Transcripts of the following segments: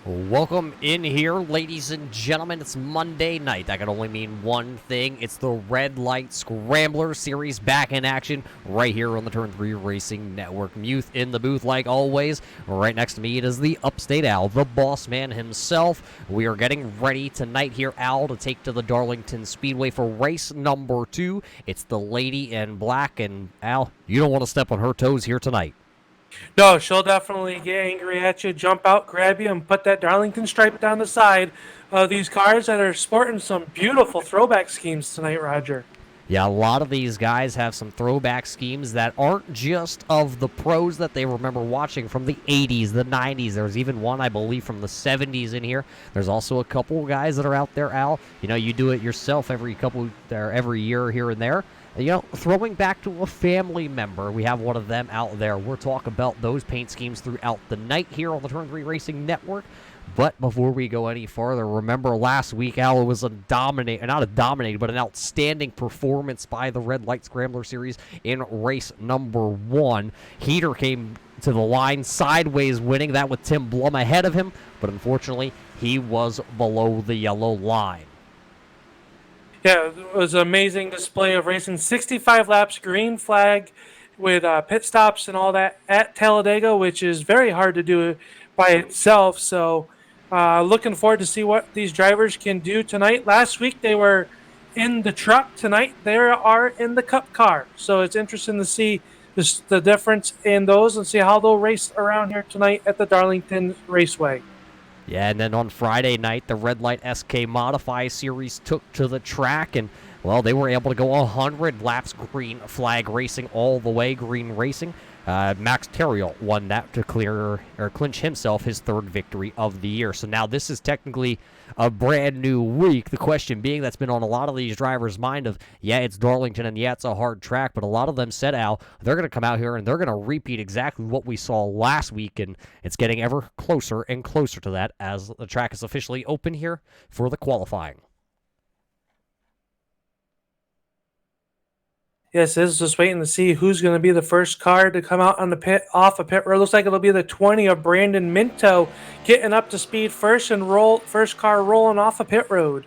Welcome in here, ladies and gentlemen. It's Monday night. That can only mean one thing. It's the Red Light Scrambler series back in action right here on the Turn 3 Racing Network. Muth in the booth like always. Right next to me it is the Upstate Al, the boss man himself. We are getting ready tonight here, Al, to take to the Darlington Speedway for race number 2. It's the Lady in Black, and Al, you don't want to step on her toes here tonight. No, she'll definitely get angry at you, jump out, grab you, and put that Darlington stripe down the side of these cars that are sporting some beautiful throwback schemes tonight, Roger. Yeah, a lot of these guys have some throwback schemes that aren't just of the pros that they remember watching from the 80s, the 90s. There's even one, I believe, from the 70s in here. There's also a couple guys that are out there, Al. You know, you do it yourself every year here and there. You know, throwing back to a family member. We have one of them out there. We'll talk about those paint schemes throughout the night here on the Turn 3 Racing Network. But before we go any farther, remember last week, Al, it was not a dominating, but an outstanding performance by the Red Light Scrambler Series in race number 1. Heater came to the line sideways, winning that with Tim Blum ahead of him, but unfortunately, he was below the yellow line. Yeah, it was an amazing display of racing. 65 laps, green flag, with pit stops and all that at Talladega, which is very hard to do by itself. So looking forward to see what these drivers can do tonight. Last week they were in the truck. Tonight they are in the Cup car. So it's interesting to see the difference in those and see how they'll race around here tonight at the Darlington Raceway. Yeah, and then on Friday night, the Red Light SK Modify Series took to the track, and, well, they were able to go 100 laps green flag racing all the way, green racing. Max Terriel won that to clinch himself his third victory of the year. So now this is technically a brand new week. The question being that's been on a lot of these drivers' mind of, yeah, it's Darlington and yeah, it's a hard track, but a lot of them said, Al, they're going to come out here and they're going to repeat exactly what we saw last week, and it's getting ever closer and closer to that as the track is officially open here for the qualifying. Yes, it's just waiting to see who's going to be the first car to come out on the off a pit road. Looks like it'll be the 20 of Brandon Minto getting up to speed first and first car rolling off a pit road.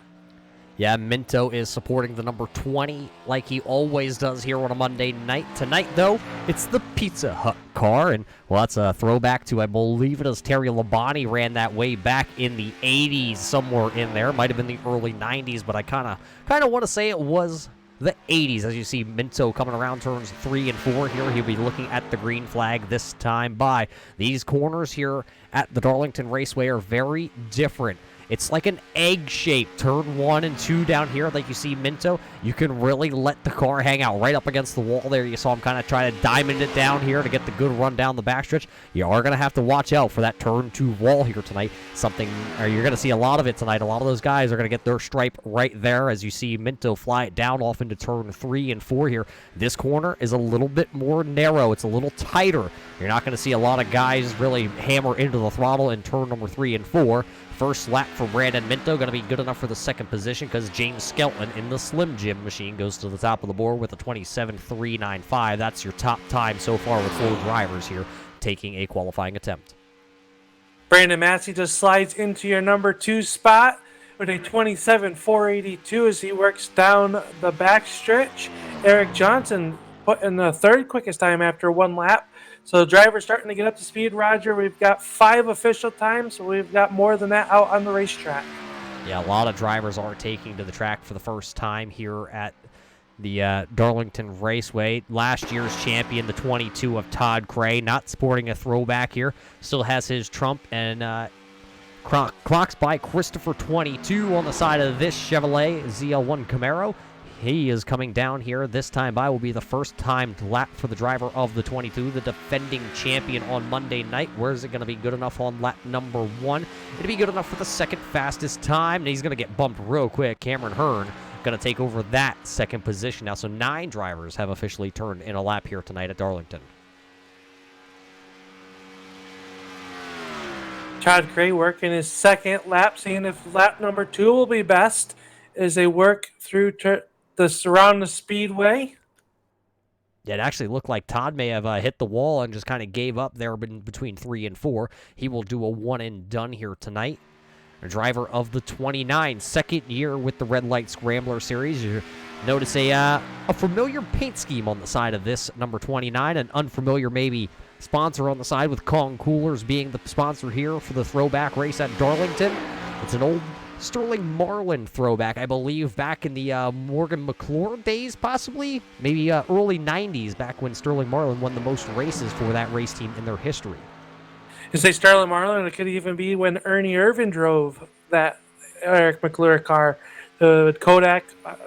Yeah, Minto is supporting the number 20 like he always does here on a Monday night. Tonight, though, it's the Pizza Hut car, and, well, that's a throwback to, I believe it is Terry Labonte ran that way back in the 80s, somewhere in there. It might have been the early 90s, but I kind of want to say it was the 80s. As you see Minto coming around turns 3 and 4 here, he'll be looking at the green flag this time by. These corners here at the Darlington Raceway are very different. It's like an egg shape. Turn 1 and 2 down here, like you see Minto. You can really let the car hang out right up against the wall there. You saw him kind of try to diamond it down here to get the good run down the backstretch. You are going to have to watch out for that turn 2 wall here tonight. You're going to see a lot of it tonight. A lot of those guys are going to get their stripe right there as you see Minto fly it down off into turn 3 and 4 here. This corner is a little bit more narrow. It's a little tighter. You're not going to see a lot of guys really hammer into the throttle in turn number 3 and 4. First lap for Brandon Minto, going to be good enough for the second position because James Skelton in the Slim Jim machine goes to the top of the board with a 27.395. That's your top time so far with 4 drivers here taking a qualifying attempt. Brandon Massey just slides into your number 2 spot with a 27.482 as he works down the backstretch. Eric Johnson put in the third quickest time after 1 lap. So the driver's starting to get up to speed, Roger. We've got 5 official times, so we've got more than that out on the racetrack. Yeah, a lot of drivers are taking to the track for the first time here at the Darlington Raceway. Last year's champion, the 22 of Todd Cray, not sporting a throwback here. Still has his trump, and clocks by Christopher 22 on the side of this Chevrolet ZL1 Camaro. He is coming down here. This time by will be the first time lap for the driver of the 22, the defending champion on Monday night. Where is it going to be good enough on lap number 1? It'll be good enough for the second fastest time. And he's going to get bumped real quick. Cameron Hearn going to take over that second position now. So 9 drivers have officially turned in a lap here tonight at Darlington. Todd Cray working his second lap, seeing if lap number 2 will be best as they work through around the speedway. It actually looked like Todd may have hit the wall and just kind of gave up there between 3 and 4. He will do a one and done here tonight. A driver of the 29, second year with the Red Light Scrambler Series. You notice a familiar paint scheme on the side of this number 29, an unfamiliar maybe sponsor on the side with Kong Coolers being the sponsor here for the throwback race at Darlington. It's an old Sterling Marlin throwback, I believe, back in the Morgan McClure days, possibly? Maybe early 90s, back when Sterling Marlin won the most races for that race team in their history. You say Sterling Marlin, it could even be when Ernie Irvin drove that Eric McClure car with Kodak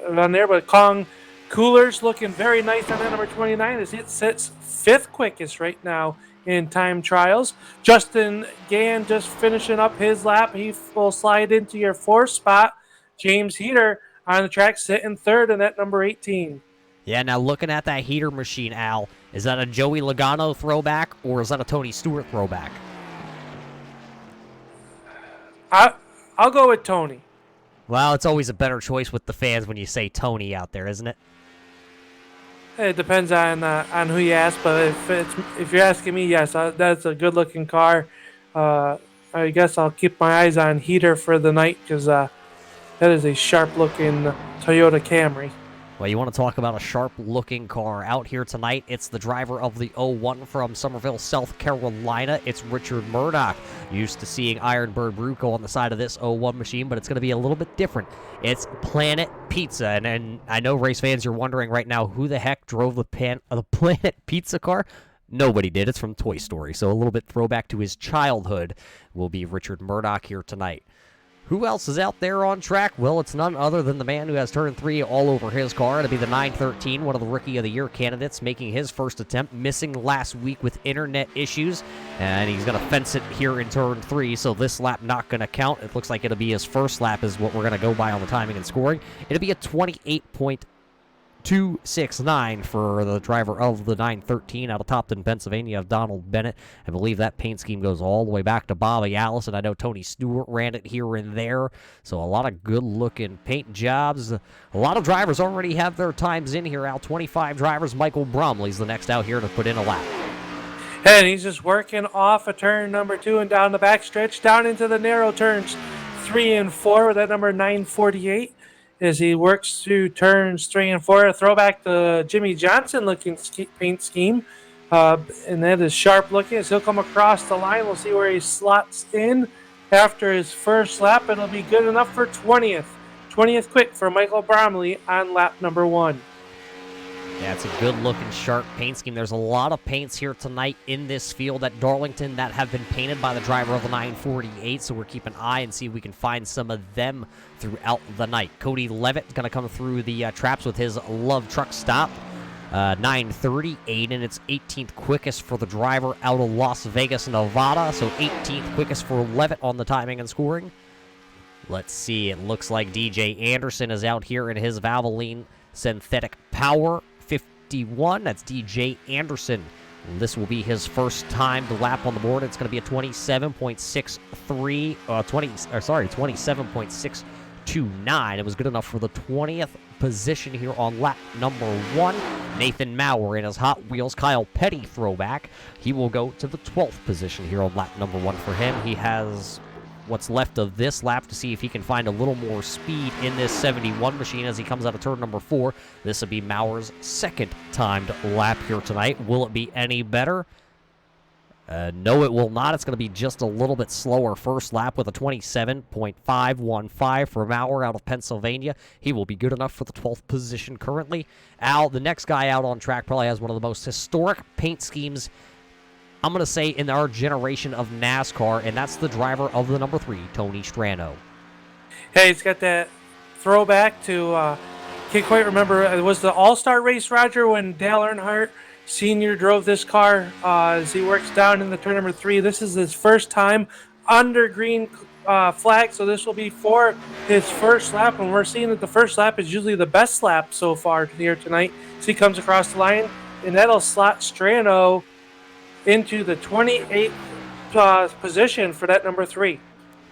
on there. But Kong Coolers looking very nice on that number 29 as it sits 5th quickest right now in time trials. Justin Gann just finishing up his lap. He will slide into your 4th spot. James Heater on the track sitting 3rd in that number 18. Yeah, now looking at that heater machine, Al, is that a Joey Logano throwback or is that a Tony Stewart throwback? I'll go with Tony. Well, it's always a better choice with the fans when you say Tony out there, isn't it? It depends on who you ask, but if you're asking me, yes, that's a good-looking car. I guess I'll keep my eyes on Heater for the night because that is a sharp-looking Toyota Camry. Well, you want to talk about a sharp-looking car out here tonight. It's the driver of the 01 from Summerville, South Carolina. It's Richard Murdoch. Used to seeing Ironbird Bruco on the side of this 01 machine, but it's going to be a little bit different. It's Planet Pizza, and I know race fans, you're wondering right now, who the heck drove the Planet Pizza car? Nobody did. It's from Toy Story, so a little bit throwback to his childhood will be Richard Murdoch here tonight. Who else is out there on track? Well, it's none other than the man who has turn 3 all over his car. It'll be the 913, one of the Rookie of the Year candidates, making his first attempt, missing last week with internet issues, and he's going to fence it here in turn 3, so this lap not going to count. It looks like it'll be his first lap is what we're going to go by on the timing and scoring. It'll be a 28.269 for the driver of the 913 out of Topton, Pennsylvania, of Donald Bennett. I believe that paint scheme goes all the way back to Bobby Allison. I know Tony Stewart ran it here and there, so a lot of good-looking paint jobs. A lot of drivers already have their times in here, Al. 25 drivers. Michael Bromley's the next out here to put in a lap. And he's just working off a turn number 2 and down the back stretch, down into the narrow turns 3 and 4 with that number 948. As he works through turns 3 and 4, a throwback to Jimmy Johnson looking paint scheme. And that is sharp looking as he'll come across the line. We'll see where he slots in after his first lap. It'll be good enough for 20th. 20th quick for Michael Bromley on lap number 1. Yeah, it's a good-looking, sharp paint scheme. There's a lot of paints here tonight in this field at Darlington that have been painted by the driver of the 948, so we're keeping an eye and see if we can find some of them throughout the night. Cody Levitt's going to come through the traps with his Love Truck Stop. 9:30, Aiden, it's 18th quickest for the driver out of Las Vegas, Nevada, so 18th quickest for Levitt on the timing and scoring. Let's see, it looks like DJ Anderson is out here in his Valvoline Synthetic Power 51. That's DJ Anderson. This will be his first time to lap on the board. It's going to be a 27.29. It was good enough for the 20th position here on lap number 1. Nathan Maurer in his Hot Wheels Kyle Petty throwback. He will go to the 12th position here on lap number 1 for him. He has what's left of this lap to see if he can find a little more speed in this 71 machine as he comes out of turn number 4. This will be Maurer's second timed lap here tonight. Will it be any better? No, it will not. It's going to be just a little bit slower first lap with a 27.515 for Maurer out of Pennsylvania. He will be good enough for the 12th position currently. Al, the next guy out on track, probably has one of the most historic paint schemes, I'm going to say, in our generation of NASCAR, and that's the driver of the number 3, Tony Strano. Hey, he's got that throwback to, can't quite remember, it was the All-Star race, Roger, when Dale Earnhardt Sr. drove this car as he works down in the turn number 3. This is his first time under green flag, so this will be for his first lap, and we're seeing that the first lap is usually the best lap so far here tonight. So he comes across the line, and that'll slot Strano into the 28th position for that number 3.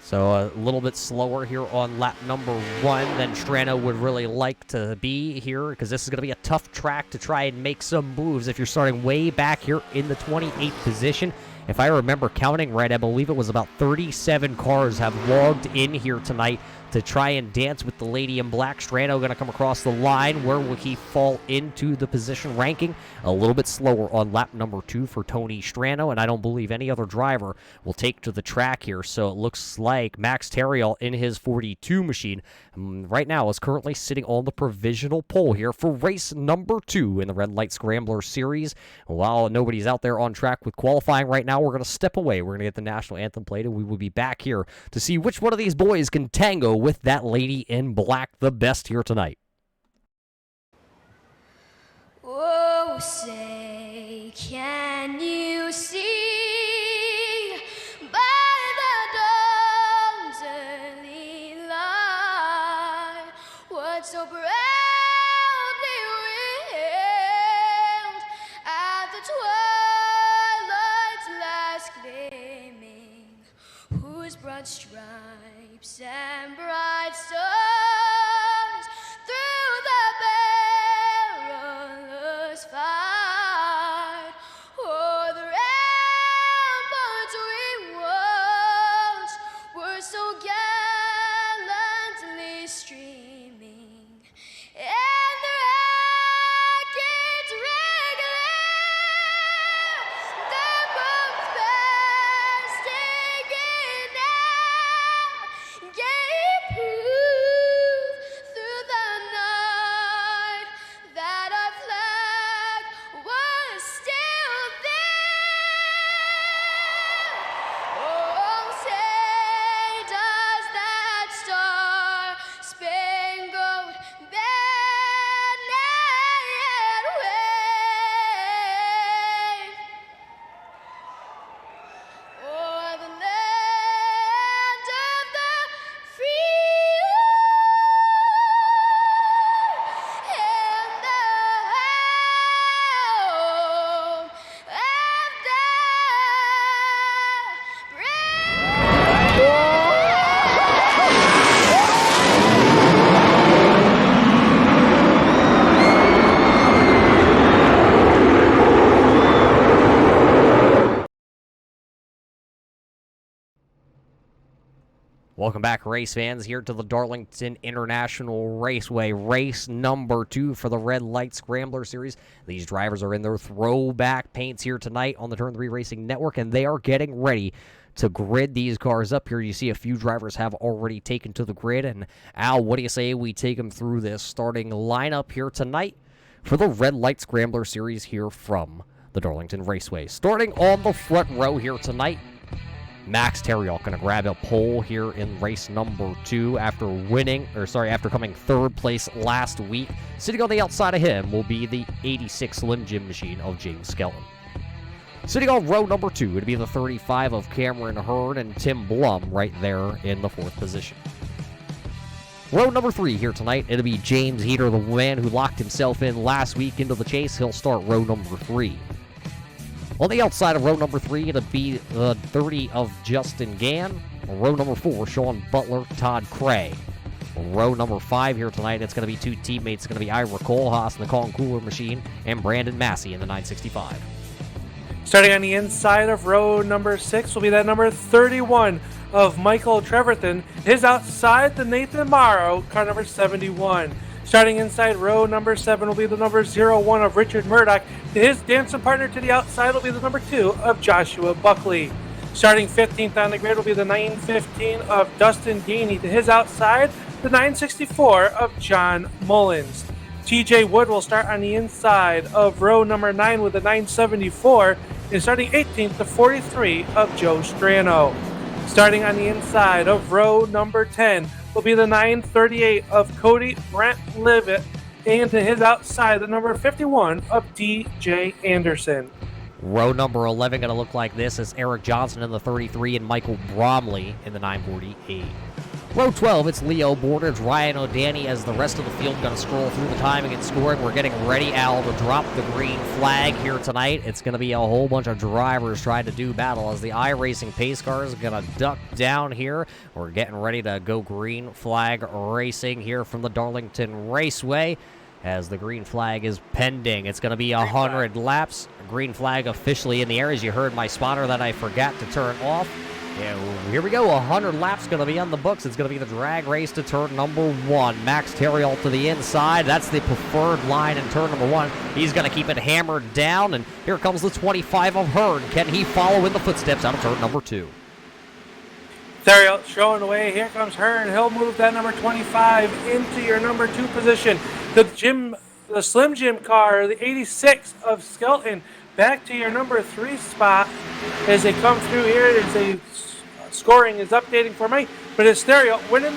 So a little bit slower here on lap number 1 than Strano would really like to be here, because this is going to be a tough track to try and make some moves if you're starting way back here in the 28th position. If I remember counting right, I believe it was about 37 cars have logged in here tonight to try and dance with the lady in black. Strano going to come across the line. Where will he fall into the position ranking? A little bit slower on lap number 2 for Tony Strano, and I don't believe any other driver will take to the track here. So it looks like Max Terriol in his 42 machine right now is currently sitting on the provisional pole here for race number 2 in the Red Light Scrambler Series. While nobody's out there on track with qualifying right now, we're going to step away. We're going to get the national anthem played, and we will be back here to see which one of these boys can tango with that lady in black the best here tonight. Oh, say, can you see by the dawn's early light what so proudly wailed at the twilight's last gleaming, whose broad stripes and bright stars through the perilous fight o'er the ramparts we watched were so gallantly streaming, and the rackets regular the bombs bursting in air gave proof through the night that our flag was still there. Oh, say does that star-spangled banner yet wave o'er the land of the free and the home of the Welcome back, race fans, here to the Darlington International Raceway. Race number 2 for the Red Light Scrambler Series. These drivers are in their throwback paints here tonight on the Turn 3 Racing Network, and they are getting ready to grid these cars up here. You see a few drivers have already taken to the grid. And Al, what do you say we take them through this starting lineup here tonight for the Red Light Scrambler Series here from the Darlington Raceway? Starting on the front row here tonight, Max Terriol going to grab a pole here in race number 2 after coming 3rd place last week. Sitting on the outside of him will be the 86 Slim Jim machine of James Skelton. Sitting on row number 2, it'll be the 35 of Cameron Hearn and Tim Blum right there in the 4th position. Row number 3 here tonight, it'll be James Heater, the man who locked himself in last week into the chase. He'll start row number 3. On the outside of row number 3, it'll be the 30 of Justin Gann. Row number 4, Sean Butler, Todd Cray. Row number 5 here tonight, it's going to be 2 teammates. It's going to be Ira Kohlhaas in the Colin Cooler machine and Brandon Massey in the 965. Starting on the inside of row number 6 will be that number 31 of Michael Treverton. His outside, the Nathan Morrow, car number 71. Starting inside row number 7 will be the number 01 of Richard Murdoch. His dancing partner to the outside will be the number 2 of Joshua Buckley. Starting 15th on the grid will be the 915 of Dustin Gainey. To his outside, the 964 of John Mullins. TJ Wood will start on the inside of row number 9 with the 974. And starting 18th, the 43 of Joe Strano. Starting on the inside of row number 10 will be the 938 of Cody Brent Livet, and to his outside, the number 51 of DJ Anderson. Row number 11 going to look like this as Eric Johnson in the 33 and Michael Bromley in the 948. Row 12, it's Leo Borders, Ryan O'Danny as the rest of the field going to scroll through the timing and scoring. We're getting ready, Al, to drop the green flag here tonight. It's going to be a whole bunch of drivers trying to do battle as the iRacing pace car is going to duck down here. We're getting ready to go green flag racing here from the Darlington Raceway as the green flag is pending. It's going to be 100 laps. Green flag officially in the air, as you heard my spotter that I forgot to turn off. Yeah, here we go. 100 laps going to be on the books. It's going to be the drag race to turn number 1. Max Terriol to the inside. That's the preferred line in turn number 1. He's going to keep it hammered down, and here comes the 25 of Hearn. Can he follow in the footsteps out of turn number 2? Terriol showing away. Here comes Hearn. He'll move that number 25 into your number 2 position. The Slim Jim car, the 86 of Skelton, back to your number 3 spot as they come through here. As they scoring is updating for me, but it's Stereo winning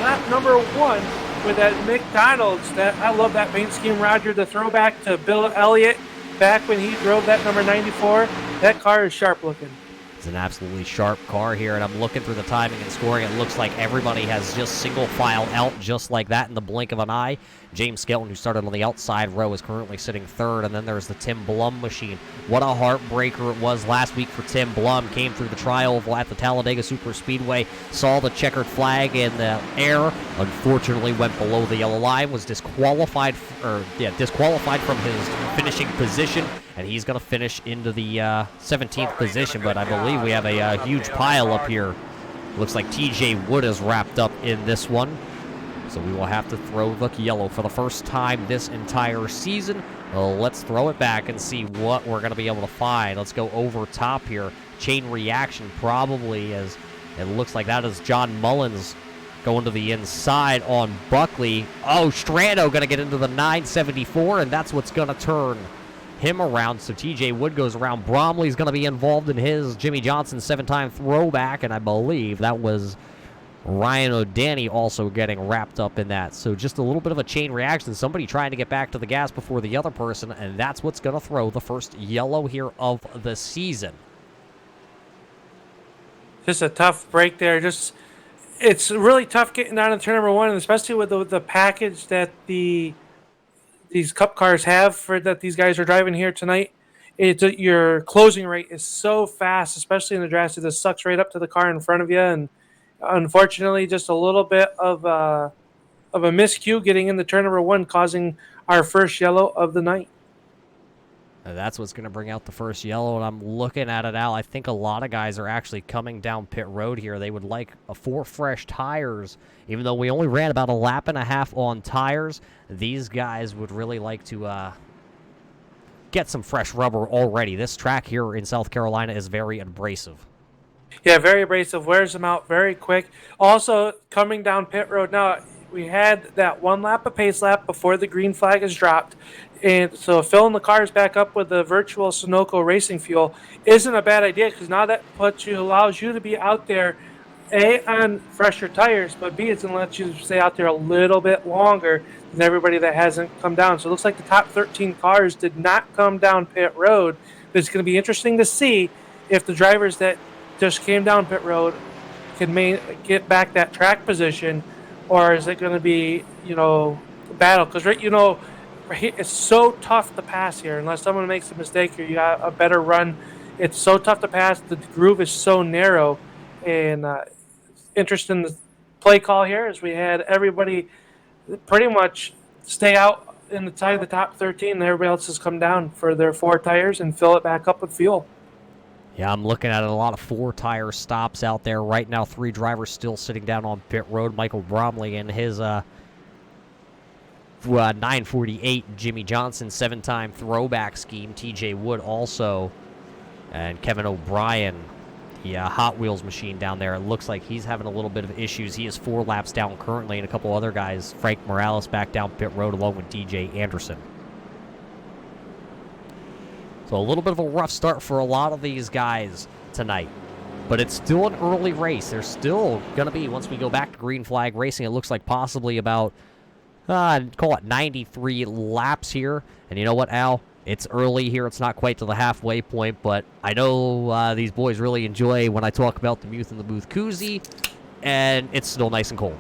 lap number 1 with that McDonald's. That I love that paint scheme, Roger. The throwback to Bill Elliott back when he drove that number 94. That car is sharp looking. It's an absolutely sharp car here, and I'm looking through the timing and scoring. It looks like everybody has just single file out just like that in the blink of an eye. James Skelton, who started on the outside row, is currently sitting 3rd, and then there's the Tim Blum machine. What a heartbreaker it was last week for Tim Blum. Came through the trial at the Talladega Superspeedway, saw the checkered flag in the air, unfortunately went below the yellow line, was disqualified from his finishing position, and he's going to finish into the 17th position, but I believe we have a huge pile up here. Looks like TJ Wood is wrapped up in this one. So we will have to throw the yellow for the first time this entire season. Let's throw it back and see what we're going to be able to find. Let's go over top here. Chain reaction probably, as it looks like that is John Mullins going to the inside on Buckley. Oh, Strando going to get into the 974, and that's what's going to turn him around. So TJ Wood goes around. Bromley's going to be involved in his Jimmy Johnson 7-time throwback, and I believe that was Ryan O'Danny also getting wrapped up in that. So just a little bit of a chain reaction. Somebody trying to get back to the gas before the other person, and that's what's going to throw the first yellow here of the season. Just a tough break there. It's really tough getting down to turn number 1, and especially with the package that these Cup cars have that these guys are driving here tonight. Your closing rate is so fast, especially in the draft. It just sucks right up to the car in front of you, and unfortunately, just a little bit of a miscue getting into turn number 1, causing our first yellow of the night. And that's what's going to bring out the first yellow, and I'm looking at it, Al. I think a lot of guys are actually coming down pit road here. They would like 4 fresh tires. Even though we only ran about 1.5 laps on tires, these guys would really like to get some fresh rubber already. This track here in South Carolina is very abrasive. Yeah, very abrasive. Wears them out very quick. Also, coming down pit road now, we had that 1 lap of pace lap before the green flag is dropped. And so filling the cars back up with the virtual Sunoco racing fuel isn't a bad idea, because now that allows you to be out there, A, on fresher tires, but B, it's going to let you stay out there a little bit longer than everybody that hasn't come down. So it looks like the top 13 cars did not come down pit road. But it's going to be interesting to see if the drivers that just came down pit road can get back that track position, or is it going to be, battle? Because, it's so tough to pass here. Unless someone makes a mistake or you got a better run, it's so tough to pass. The groove is so narrow. And interesting play call here, as we had everybody pretty much stay out in the top 13, and everybody else has come down for their 4 tires and fill it back up with fuel. Yeah, I'm looking at a lot of 4-tire stops out there right now. 3 drivers still sitting down on pit road. Michael Bromley and his 948 Jimmy Johnson 7-time throwback scheme. TJ Wood also, and Kevin O'Brien, the Hot Wheels machine down there. It looks like he's having a little bit of issues. He is 4 laps down currently, and a couple other guys. Frank Morales back down pit road along with DJ Anderson. So a little bit of a rough start for a lot of these guys tonight. But it's still an early race. There's still going to be, once we go back to green flag racing, it looks like possibly about, call it 93 laps here. And you know what, Al? It's early here. It's not quite to the halfway point, but I know these boys really enjoy when I talk about the Muth and the Booth koozie. and it's still nice and cold.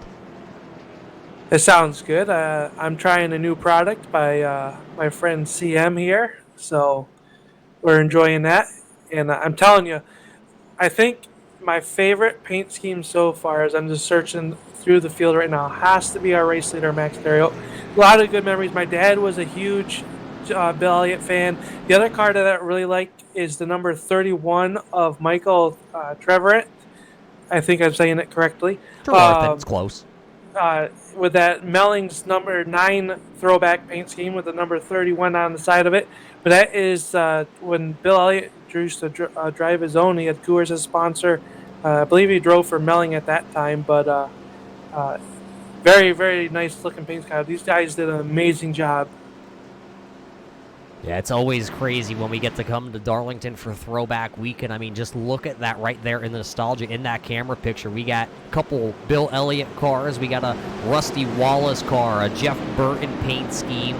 It sounds good. I'm trying a new product by my friend CM here, so we're enjoying that. And I'm telling you, I think my favorite paint scheme so far, as I'm just searching through the field right now, has to be our race leader, Max Terrio. A lot of good memories. My dad was a huge Bill Elliott fan. The other card that I really like is the number 31 of Michael Trevorett. I think I'm saying it correctly. It's close. With that Mellings number 9 throwback paint scheme with the number 31 on the side of it. But that is when Bill Elliott used to drive his own. He had Coors as a sponsor. I believe he drove for Melling at that time. But very, very nice looking paint scheme. These guys did an amazing job. Yeah, it's always crazy when we get to come to Darlington for Throwback Weekend. I mean, just look at that right there in the nostalgia in that camera picture. We got a couple Bill Elliott cars. We got a Rusty Wallace car, a Jeff Burton paint scheme.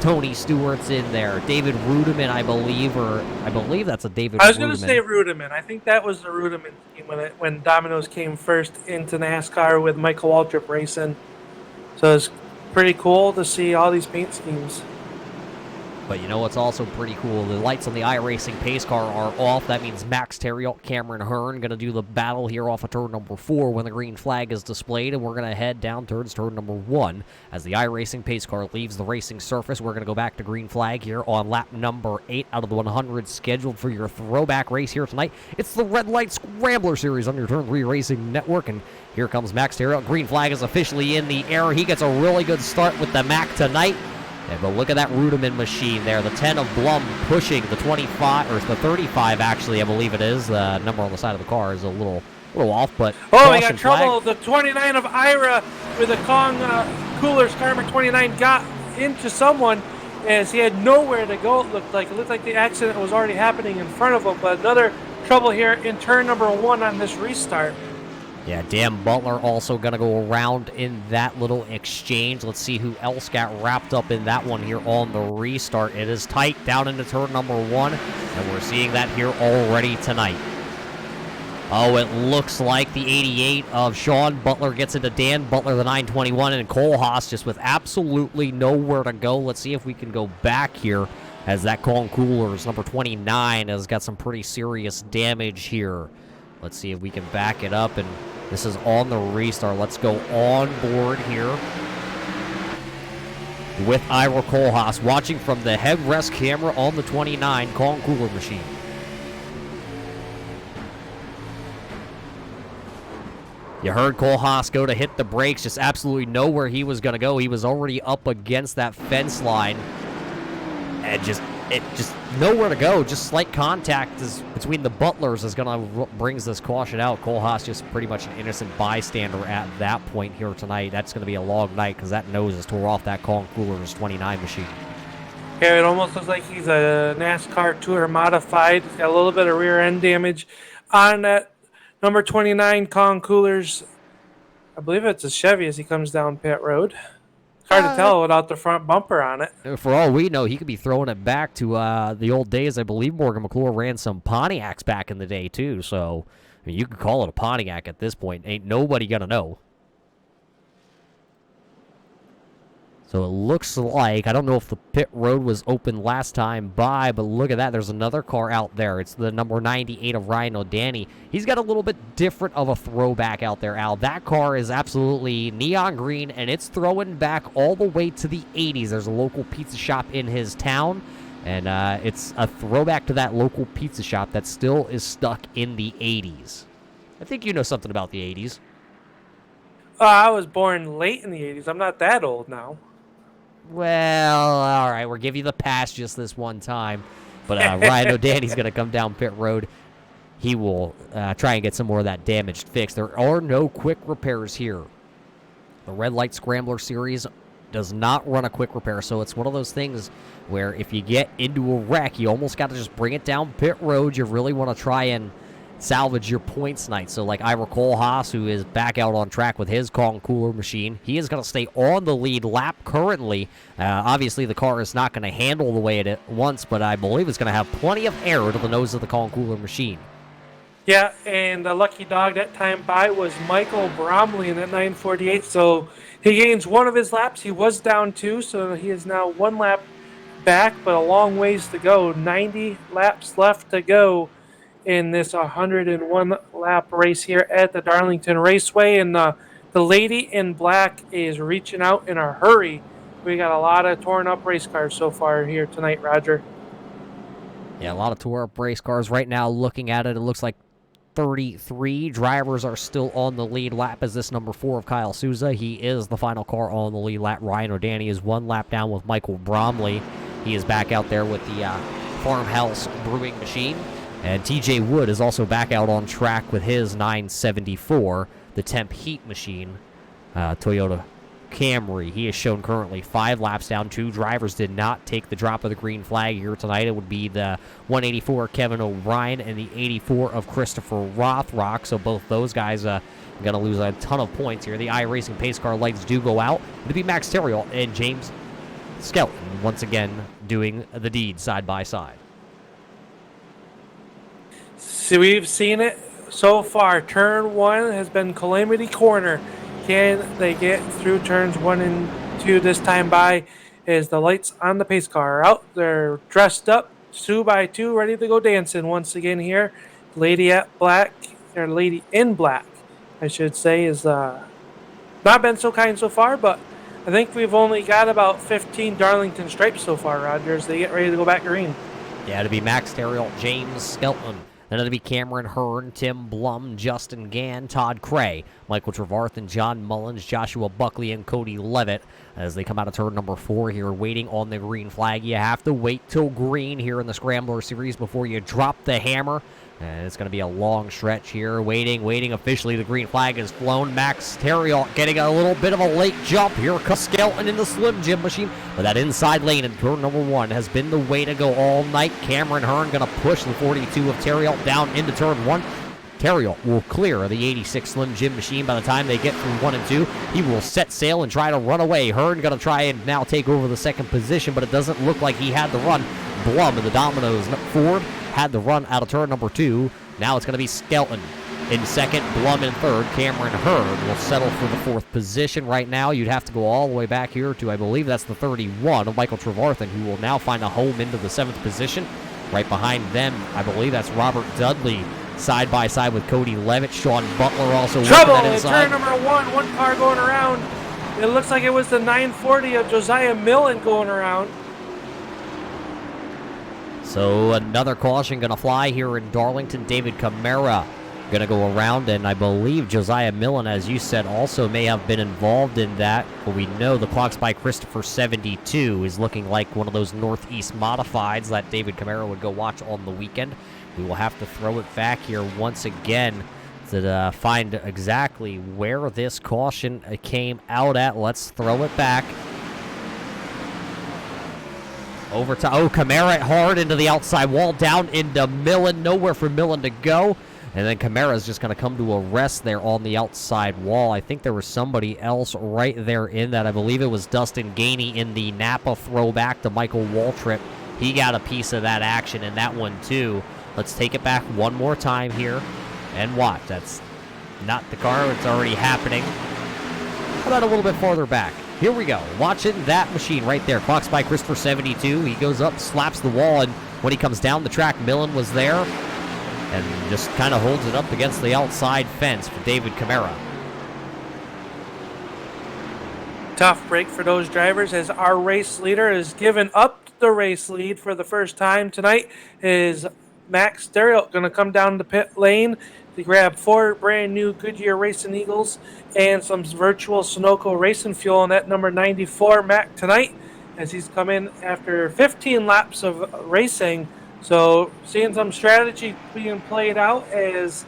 Tony Stewart's in there. David Rudiman, I believe that's a David Rudiman. I was going to say Rudiman. I think that was the Rudiman scheme when Domino's came first into NASCAR with Michael Waltrip racing. So it's pretty cool to see all these paint schemes. But you know what's also pretty cool? The lights on the iRacing pace car are off. That means Max Terriot, Cameron Hearn going to do the battle here off of turn number 4 when the green flag is displayed, and we're going to head down towards turn number 1. As the iRacing pace car leaves the racing surface, we're going to go back to green flag here on lap number 8 out of the 100 scheduled for your throwback race here tonight. It's the Red Light Scrambler Series on your Turn 3 Racing Network, and here comes Max Terriot. Green flag is officially in the air. He gets a really good start with the Mac tonight. Yeah, but look at that Rudiman machine there. The 10 of Blum pushing the 25, or the 35 actually, I believe it is. The number on the side of the car is a little off, but we got trouble. The 29 of Ira with the Kong Coolers car number 29 got into someone as he had nowhere to go. It looked like the accident was already happening in front of him. But another trouble here in turn number 1 on this restart. Yeah, Dan Butler also going to go around in that little exchange. Let's see who else got wrapped up in that one here on the restart. It is tight down into turn number 1, and we're seeing that here already tonight. Oh, it looks like the 88 of Sean Butler gets into Dan Butler, the 921, and Cole Haas just with absolutely nowhere to go. Let's see if we can go back here as that Kong Coolers, number 29, has got some pretty serious damage here. Let's see if we can back it up, and this is on the restart. Let's go on board here with Ira Kohlhaas watching from the headrest camera on the 29 Kong Cooler machine. You heard Kohlhaas go to hit the brakes, just absolutely know where he was going to go. He was already up against that fence line, and just nowhere to go. Just slight contact between the Butlers is going to brings this caution out. Kohlhaas just pretty much an innocent bystander at that point here tonight. That's going to be a long night because that nose is tore off that Kong Coolers 29 machine. Yeah, it almost looks like he's a NASCAR Tour modified. He's got a little bit of rear end damage on that number 29 Kong Coolers. I believe it's a Chevy as he comes down pit road. Hard to tell without the front bumper on it. For all we know, he could be throwing it back to the old days. I believe Morgan McClure ran some Pontiacs back in the day, too. So, I mean, you could call it a Pontiac at this point. Ain't nobody going to know. So it looks like, I don't know if the pit road was open last time by, but look at that. There's another car out there. It's the number 98 of Ryan O'Danny. He's got a little bit different of a throwback out there, Al. That car is absolutely neon green, and it's throwing back all the way to the 80s. There's a local pizza shop in his town, and it's a throwback to that local pizza shop that still is stuck in the 80s. I think you know something about the 80s. I was born late in the 80s. I'm not that old now. Well, all right, we'll give you the pass just this one time. But Ryan O'Danny's going to come down pit road. He will try and get some more of that damage fixed. There are no quick repairs here. The Red Light Scrambler series does not run a quick repair, so it's one of those things where if you get into a wreck, you almost got to just bring it down pit road. You really want to try and salvage your points night. So like Ira Kohlhaas, who is back out on track with his Kong Cooler machine, he is going to stay on the lead lap currently. Obviously, the car is not going to handle the way it wants, but I believe it's going to have plenty of air to the nose of the Kong Cooler machine. Yeah, and the lucky dog that time by was Michael Bromley in that 9:48. So he gains one of his laps. He was down two, so he is now one lap back, but a long ways to go. 90 laps left to go in this 101 lap race here at the Darlington Raceway. And the lady in black is reaching out in a hurry. We got a lot of torn up race cars so far here tonight, Roger. Yeah, a lot of tore-up race cars right now. Looking at it, it looks like 33 drivers are still on the lead lap as this number 4 of Kyle Souza. He is the final car on the lead lap. Ryan O'Danny is one lap down with Michael Bromley. He is back out there with the Farmhouse Brewing Machine. And TJ Wood is also back out on track with his 974, the Temp Heat Machine, Toyota Camry. He is shown currently 5 laps down. 2 drivers did not take the drop of the green flag here tonight. It would be the 184 Kevin O'Brien and the 84 of Christopher Rothrock. So both those guys going to lose a ton of points here. The iRacing pace car lights do go out. It'll be Max Terriel and James Skelton once again doing the deed side by side. So we've seen it so far. Turn 1 has been Calamity Corner. Can they get through turns 1 and 2 this time by? Is the lights on the pace car are out? They're dressed up 2 by 2, ready to go dancing once again here. Lady in black, I should say, is not been so kind so far, but I think we've only got about 15 Darlington stripes so far, Roger, as they get ready to go back green. Yeah, it'll be Max Terriel, James Skelton. Then it'll be Cameron Hearn, Tim Blum, Justin Gann, Todd Cray, Michael Trevarthen, John Mullins, Joshua Buckley, and Cody Levitt as they come out of turn number 4 here, waiting on the green flag. You have to wait till green here in the Scrambler Series before you drop the hammer. And it's going to be a long stretch here, waiting. Officially, the green flag is flown. Max Terriel getting a little bit of a late jump. Here comes Skelton in the Slim Jim machine. But that inside lane in turn number 1 has been the way to go all night. Cameron Hearn going to push the 42 of Terriel down into turn 1. Terriel will clear the 86 Slim Jim machine by the time they get through 1 and 2. He will set sail and try to run away. Hearn going to try and now take over the second position, but it doesn't look like he had the run. Blum in the Domino's Ford had the run out of turn number 2. Now it's going to be Skelton in second, Blum in third. Cameron Hearn will settle for the 4th position right now. You'd have to go all the way back here to, I believe that's the 31 of Michael Trevarthen, who will now find a home into the 7th position. Right behind them, I believe that's Robert Dudley, side by side with Cody Levitt. Sean Butler also Trouble working that in inside. turn number 1, one car going around. It looks like it was the 940 of Josiah Millen going around. So another caution going to fly here in Darlington. David Camara going to go around, and I believe Josiah Millen, as you said, also may have been involved in that. But we know the Clocks by Christopher 72 is looking like one of those Northeast modifieds that David Camara would go watch on the weekend. We will have to throw it back here once again to find exactly where this caution came out at. Let's throw it back. Over to Camara hard into the outside wall, down into Millen, nowhere for Millen to go. And then Camara's just going to come to a rest there on the outside wall. I think there was somebody else right there in that. I believe it was Dustin Gainey in the Napa throwback to Michael Waltrip. He got a piece of that action in that one too. Let's take it back one more time here and watch. That's not the car. It's already happening. How about a little bit farther back? Here we go. Watching that machine right there. Clocks by Christopher 72. He goes up, slaps the wall, and when he comes down the track, Millen was there and just kind of holds it up against the outside fence for David Camara. Tough break for those drivers as our race leader has given up the race lead for the first time tonight. Is Max Terriel going to come down the pit lane to grab 4 brand new Goodyear Racing Eagles and some virtual Sunoco racing fuel on that number 94 Mac tonight, as he's come in after 15 laps of racing. So seeing some strategy being played out as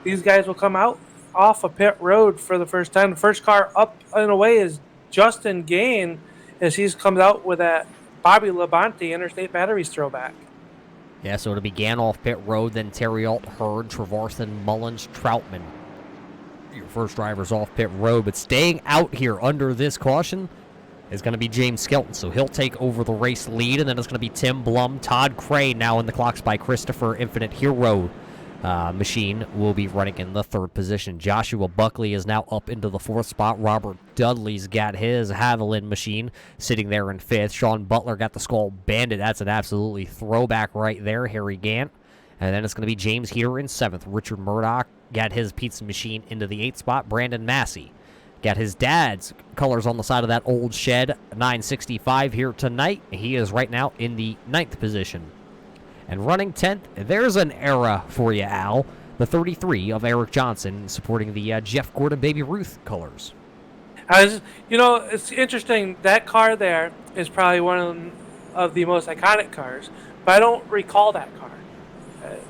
these guys will come out off a pit road for the first time. The first car up and away is Justin Gain, as he's come out with that Bobby Labonte Interstate Batteries throwback. Yeah, so it began off pit road, then Terriel, Hearn, Trevarthen, Mullins, Troutman. Your first driver's off pit road, but staying out here under this caution is going to be James Skelton, so he'll take over the race lead, and then it's going to be Tim Blum, Todd Cray now in the Clocks by Christopher Infinite Hero machine will be running in the 3rd position. Joshua Buckley is now up into the 4th spot. Robert Dudley's got his Haviland machine sitting there in 5th. Sean Butler got the Skull Bandit. That's an absolutely throwback right there. Harry Gant. And then it's going to be James here in 7th. Richard Murdoch got his pizza machine into the 8th spot. Brandon Massey got his dad's colors on the side of that old shed. 965 here tonight. He is right now in the 9th position. And running 10th, there's an era for you, Al. The 33 of Eric Johnson supporting the Jeff Gordon Baby Ruth colors. It's interesting. That car there is probably one of the most iconic cars, but I don't recall that car.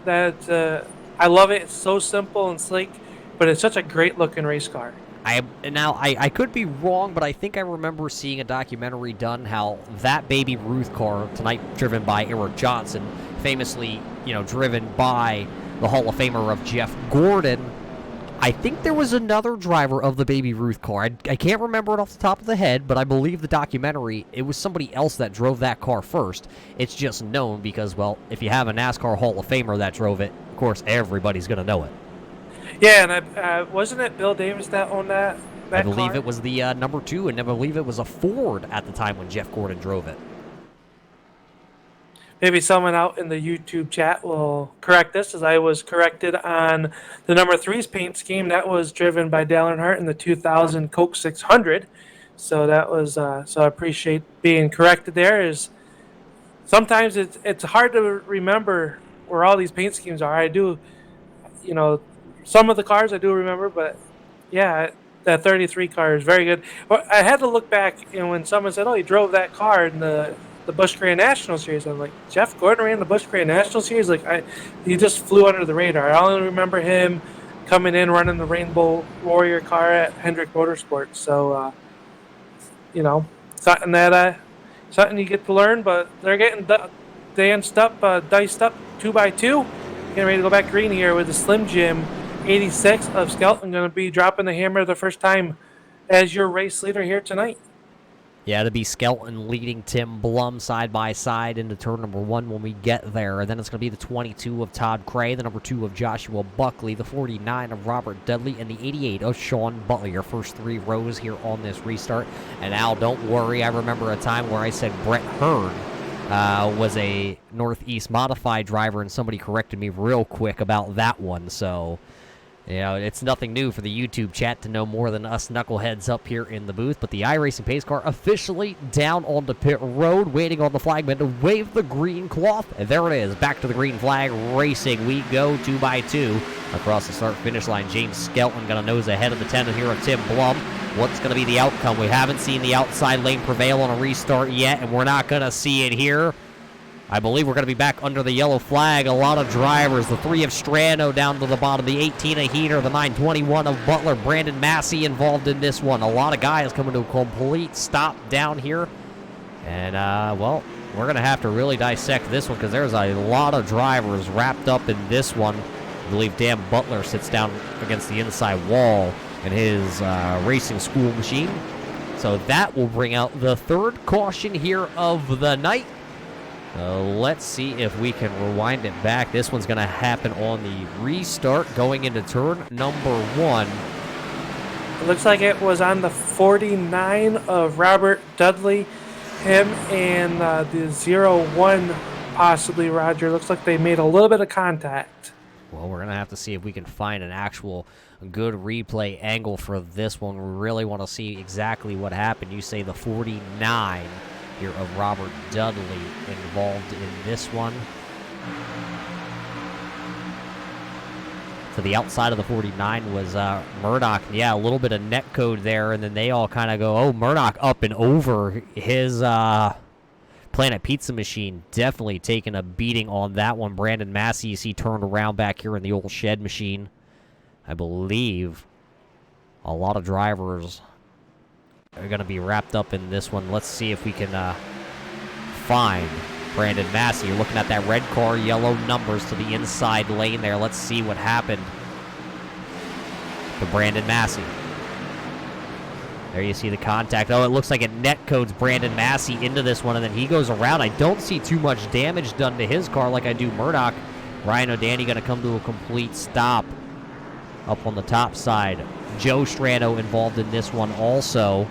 I love it. It's so simple and sleek, but it's such a great-looking race car. I could be wrong, but I think I remember seeing a documentary done how that Baby Ruth car tonight, driven by Eric Johnson, famously, driven by the Hall of Famer of Jeff Gordon. I think there was another driver of the Baby Ruth car. I can't remember it off the top of the head, but I believe the documentary, it was somebody else that drove that car first. It's just known because, well, if you have a NASCAR Hall of Famer that drove it, of course, everybody's going to know it. Yeah, and wasn't it Bill Davis that owned that I believe car? it was the number 2, and I believe it was a Ford at the time when Jeff Gordon drove it. Maybe someone out in the YouTube chat will correct this, as I was corrected on the number 3's paint scheme. That was driven by Dale Earnhardt in the 2000 Coke 600. So that was so I appreciate being corrected there. Is sometimes it's hard to remember where all these paint schemes are. I do, some of the cars I do remember, but yeah, that 33 car is very good. Well, I had to look back, when someone said, "Oh, he drove that car in the Busch Grand National Series." I'm like, Jeff Gordon ran the Busch Grand National Series? He just flew under the radar. I only remember him coming in running the Rainbow Warrior car at Hendrick Motorsports. So, something you get to learn. But they're getting diced up 2x2. Getting ready to go back green here with the Slim Jim 86 of Skelton. Going to be dropping the hammer the first time as your race leader here tonight. Yeah, to be Skelton leading Tim Blum side by side into turn number 1 when we get there. And then it's going to be the 22 of Todd Cray, the number 2 of Joshua Buckley, the 49 of Robert Dudley, and the 88 of Sean Butler. Your first 3 rows here on this restart. And Al, don't worry. I remember a time where I said Brett Hearn was a Northeast modified driver, and somebody corrected me real quick about that one. So, it's nothing new for the YouTube chat to know more than us knuckleheads up here in the booth. But the iRacing pace car officially down on the pit road, waiting on the flagman to wave the green cloth. And there it is, back to the green flag, racing we go 2x2 across the start-finish line. James Skelton going to nose ahead of the 10 here of Tim Blum. What's going to be the outcome? We haven't seen the outside lane prevail on a restart yet, and we're not going to see it here. I believe we're going to be back under the yellow flag. A lot of drivers. The 3 of Strano down to the bottom. The 18 of Heater. The 921 of Butler. Brandon Massey involved in this one. A lot of guys coming to a complete stop down here. And, we're going to have to really dissect this one because there's a lot of drivers wrapped up in this one. I believe Dan Butler sits down against the inside wall in his racing school machine. So that will bring out the 3rd caution here of the night. Let's see if we can rewind it back. This one's going to happen on the restart going into turn number 1. It looks like it was on the 49 of Robert Dudley. Him and the 01 possibly, Roger. Looks like they made a little bit of contact. Well, we're going to have to see if we can find an actual good replay angle for this one. We really want to see exactly what happened. You say the 49 here of Robert Dudley involved in this one. To the outside of the 49 was Murdoch. Yeah, a little bit of net code there, and then they all kind of go, oh, Murdoch up and over. His Planet Pizza machine definitely taking a beating on that one. Brandon Massey, you see turned around back here in the old shed machine. I believe a lot of drivers are going to be wrapped up in this one. Let's see if we can find Brandon Massey. You're looking at that red car, yellow numbers to the inside lane there. Let's see what happened to Brandon Massey. There you see the contact. Oh, it looks like it net codes Brandon Massey into this one, and then he goes around. I don't see too much damage done to his car like I do Murdoch. Ryan O'Danny going to come to a complete stop up on the top side. Joe Strano involved in this one also.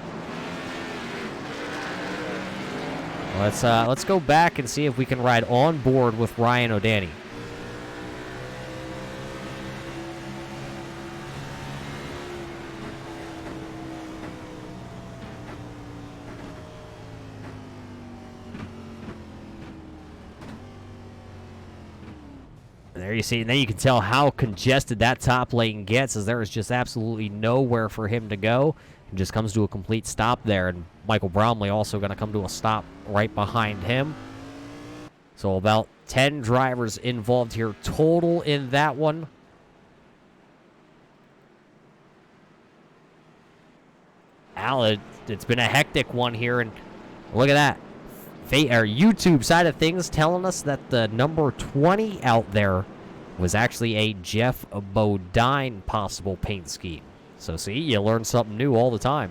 Let's go back and see if we can ride on board with Ryan O'Danny. There you see, and then you can tell how congested that top lane gets, as there is just absolutely nowhere for him to go. He just comes to a complete stop there, and Michael Bromley also going to come to a stop right behind him. So about 10 drivers involved here total in that one. Al, it's been a hectic one here, and look at that. Our YouTube side of things telling us that the number 20 out there was actually a Jeff Bodine possible paint scheme. So see, you learn something new all the time.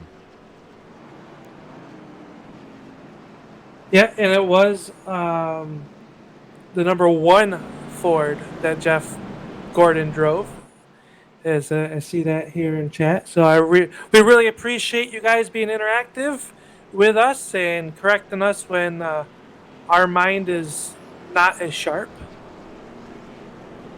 Yeah, and it was the number 1 Ford that Jeff Gordon drove. As I see that here in chat. So we really appreciate you guys being interactive with us and correcting us when our mind is not as sharp.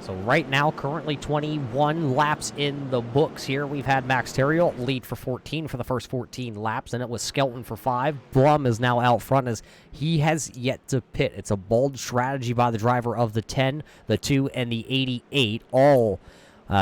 So right now, currently 21 laps in the books here. We've had Max Theriault lead for 14 for the first 14 laps, and it was Skelton for 5. Blum is now out front as he has yet to pit. It's a bold strategy by the driver of the 10, the 2, and the 88, all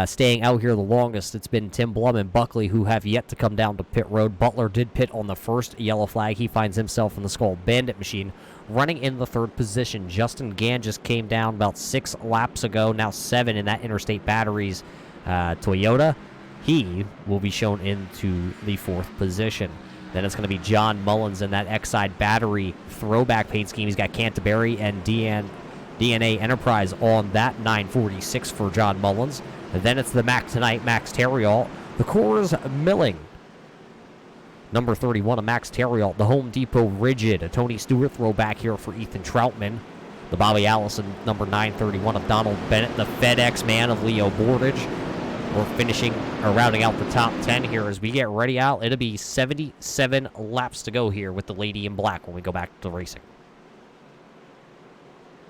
staying out here the longest. It's been Tim Blum and Buckley who have yet to come down to pit road. Butler did pit on the first yellow flag. He finds himself in the Skull Bandit machine, running in the 3rd position. Justin Gann just came down about 6 laps ago, now 7 in that Interstate Batteries Toyota. He will be shown into the 4th position. Then it's going to be John Mullins in that Exide Battery throwback paint scheme. He's got Canterbury and DNA Enterprise on that 946 for John Mullins. And then it's the Max Theriault. The Coors Milling. Number 31 of Max Theriault. The Home Depot Rigid. A Tony Stewart throwback here for Ethan Troutman. The Bobby Allison, number 931 of Donald Bennett. The FedEx man of Leo Bordage. We're finishing or rounding out the top 10 here as we get ready out. It'll be 77 laps to go here with the Lady in Black when we go back to racing.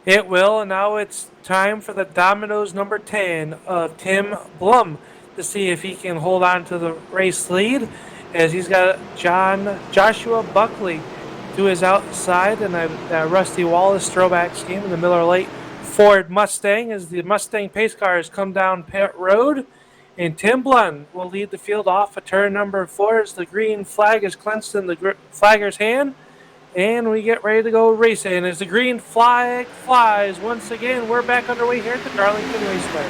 It will, and now it's time for the Dominoes number 10 of Tim Blum to see if he can hold on to the race lead, as he's got Joshua Buckley to his outside and a Rusty Wallace throwback scheme in the Miller Lite Ford Mustang as the Mustang pace cars come down pit road. And Tim Blum will lead the field off at turn number 4 as the green flag is clenched in the flagger's hand. And we get ready to go racing. As the green flag flies, once again, we're back underway here at the Darlington Raceway.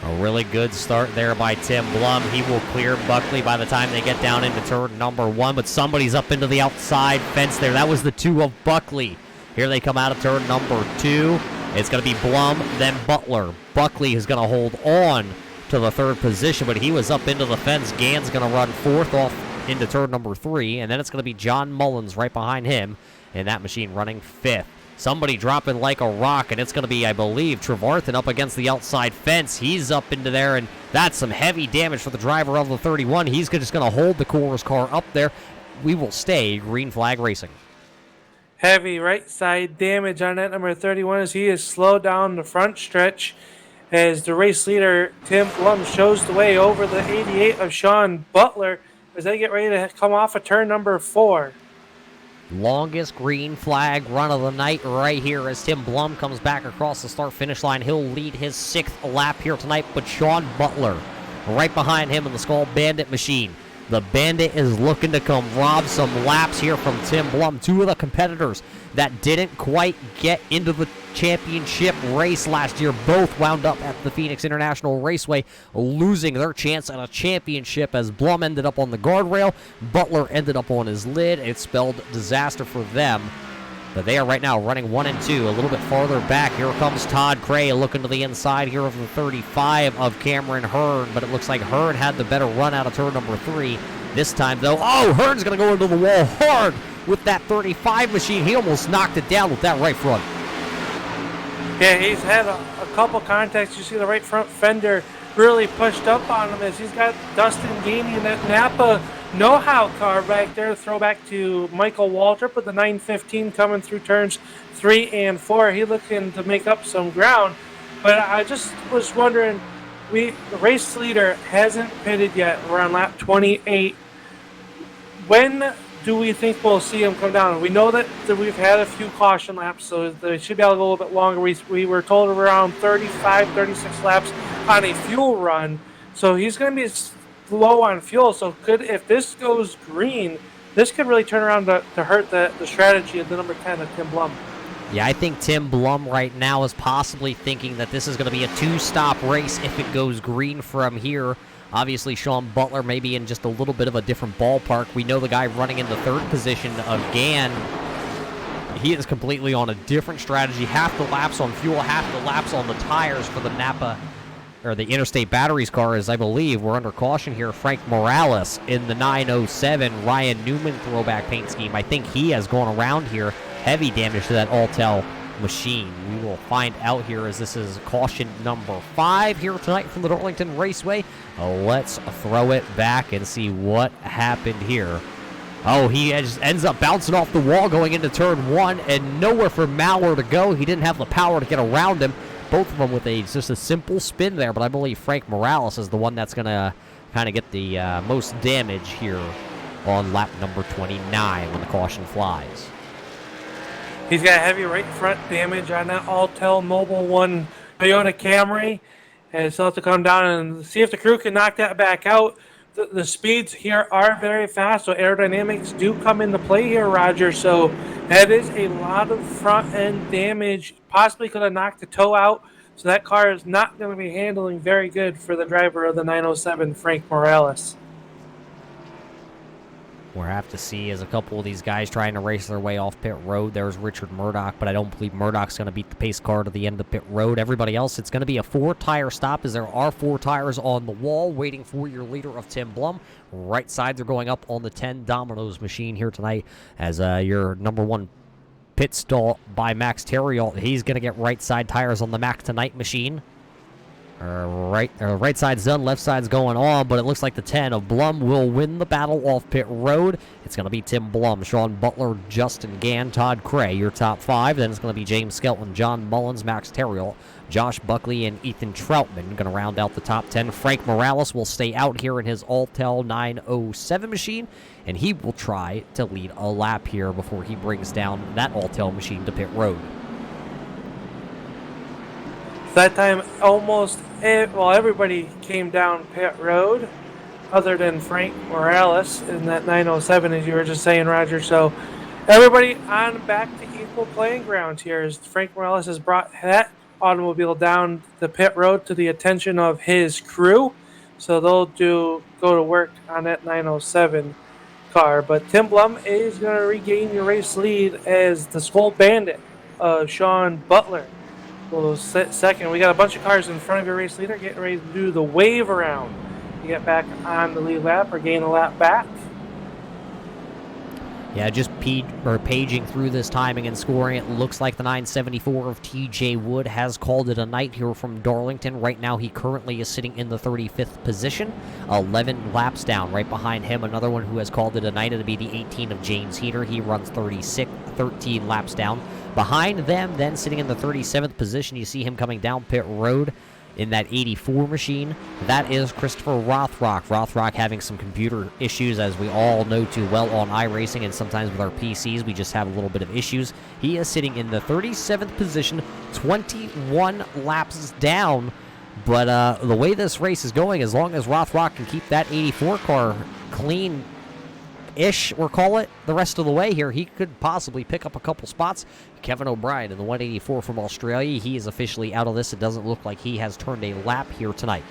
A really good start there by Tim Blum. He will clear Buckley by the time they get down into turn number 1, but somebody's up into the outside fence there. That was the 2 of Buckley. Here they come out of turn number 2. It's going to be Blum, then Butler. Buckley is going to hold on to the 3rd position, but he was up into the fence. Gann's going to run 4th off into turn number 3, and then it's going to be John Mullins right behind him, and that machine running 5th. Somebody dropping like a rock, and it's going to be, I believe, Trevarthen up against the outside fence. He's up into there, and that's some heavy damage for the driver of the 31. He's just going to hold the Coors car up there. We will stay green flag racing. Heavy right side damage on that number 31 as he is slowed down the front stretch as the race leader, Tim Blum, shows the way over the 88 of Sean Butler as they get ready to come off of turn number 4. Longest green flag run of the night right here as Tim Blum comes back across the start-finish line. He'll lead his 6th lap here tonight, but Sean Butler right behind him in the Skull Bandit machine. The Bandit is looking to come rob some laps here from Tim Blum. 2 of the competitors that didn't quite get into the championship race last year both wound up at the Phoenix International Raceway, losing their chance at a championship as Blum ended up on the guardrail. Butler ended up on his lid. It spelled disaster for them. But they are right now running 1 and 2. A little bit farther back, here comes Todd Cray looking to the inside here of the 35 of Cameron Hearn. But it looks like Hearn had the better run out of turn number 3. This time, though, Hearn's going to go into the wall hard with that 35 machine. He almost knocked it down with that right front. Yeah, he's had a couple contacts. You see the right front fender really pushed up on him as he's got Dustin Gainey in that Napa know-how car back there. Throwback to Michael Waltrip with the 915 coming through turns 3 and 4. He looking to make up some ground. But I just was wondering, the race leader hasn't pitted yet. We're on lap 28. When do we think we'll see him come down? We know that we've had a few caution laps, so they should be able to go a little bit longer. We were told around 35, 36 laps on a fuel run, so he's going to be low on fuel. So if this goes green, this could really turn around to hurt the strategy of the number 10 of Tim Blum. Yeah, I think Tim Blum right now is possibly thinking that this is going to be a two-stop race if it goes green from here. Obviously, Sean Butler may be in just a little bit of a different ballpark. We know the guy running in the third position of Gann, he is completely on a different strategy. Half the laps on fuel, half the laps on the tires for the Napa, or the Interstate Batteries car, as I believe we're under caution here. Frank Morales in the 907 Ryan Newman throwback paint scheme. I think he has gone around here. Heavy damage to that Altel machine. We will find out here as this is caution number 5 here tonight from the Darlington Raceway. Let's throw it back and see what happened here. Oh, he just ends up bouncing off the wall going into turn 1 and nowhere for Maurer to go. He didn't have the power to get around him. Both of them with just a simple spin there, but I believe Frank Morales is the one that's going to kind of get the most damage here on lap number 29 when the caution flies. He's got heavy right front damage on that Altel Mobile 1 Toyota Camry, and he'll have to come down and see if the crew can knock that back out. The speeds here are very fast, so aerodynamics do come into play here, Roger. So that is a lot of front end damage. Possibly could have knocked the toe out. So that car is not going to be handling very good for the driver of the 907, Frank Morales. We'll have to see as a couple of these guys trying to race their way off pit road. There's Richard Murdoch, but I don't believe Murdoch's going to beat the pace car to the end of pit road. Everybody else, it's going to be a 4-tire stop as there are 4 tires on the wall waiting for your leader of Tim Blum. Right sides are going up on the 10 Dominoes machine here tonight as your number 1 pit stall by Max Terriot. He's going to get right side tires on the Mac Tonight machine. Right side's done, left side's going on, but it looks like the 10 of Blum will win the battle off pit road. It's going to be Tim Blum, Sean Butler, Justin Gann, Todd Cray, your top 5. Then it's going to be James Skelton, John Mullins, Max Terriot, Josh Buckley, and Ethan Troutman going to round out the top 10. Frank Morales will stay out here in his Altel 907 machine, and he will try to lead a lap here before he brings down that Altel machine to pit road. That time, everybody came down pit road, other than Frank Morales in that 907, as you were just saying, Roger. So everybody on back to equal playing ground here, as Frank Morales has brought that automobile down the pit road to the attention of his crew. So they'll go to work on that 907 car. But Tim Blum is going to regain your race lead as the Skull Bandit of Sean Butler will sit second. We got a bunch of cars in front of your race leader getting ready to do the wave around. You get back on the lead lap or gain a lap back. Yeah, just paging through this timing and scoring. It looks like the 974 of TJ Wood has called it a night here from Darlington. Right now, he currently is sitting in the 35th position, 11 laps down. Right behind him, another one who has called it a night. It'll be the 18 of James Heater. He runs 13 laps down. Behind them, then sitting in the 37th position, you see him coming down pit road in that 84 machine. That is Christopher Rothrock. Rothrock having some computer issues, as we all know too well on iRacing, and sometimes with our PCs, we just have a little bit of issues. He is sitting in the 37th position, 21 laps down. But the way this race is going, as long as Rothrock can keep that 84 car clean ish, or call it, the rest of the way here, he could possibly pick up a couple spots. Kevin O'Brien in the 184 from Australia, he is officially out of this. It doesn't look like he has turned a lap here tonight.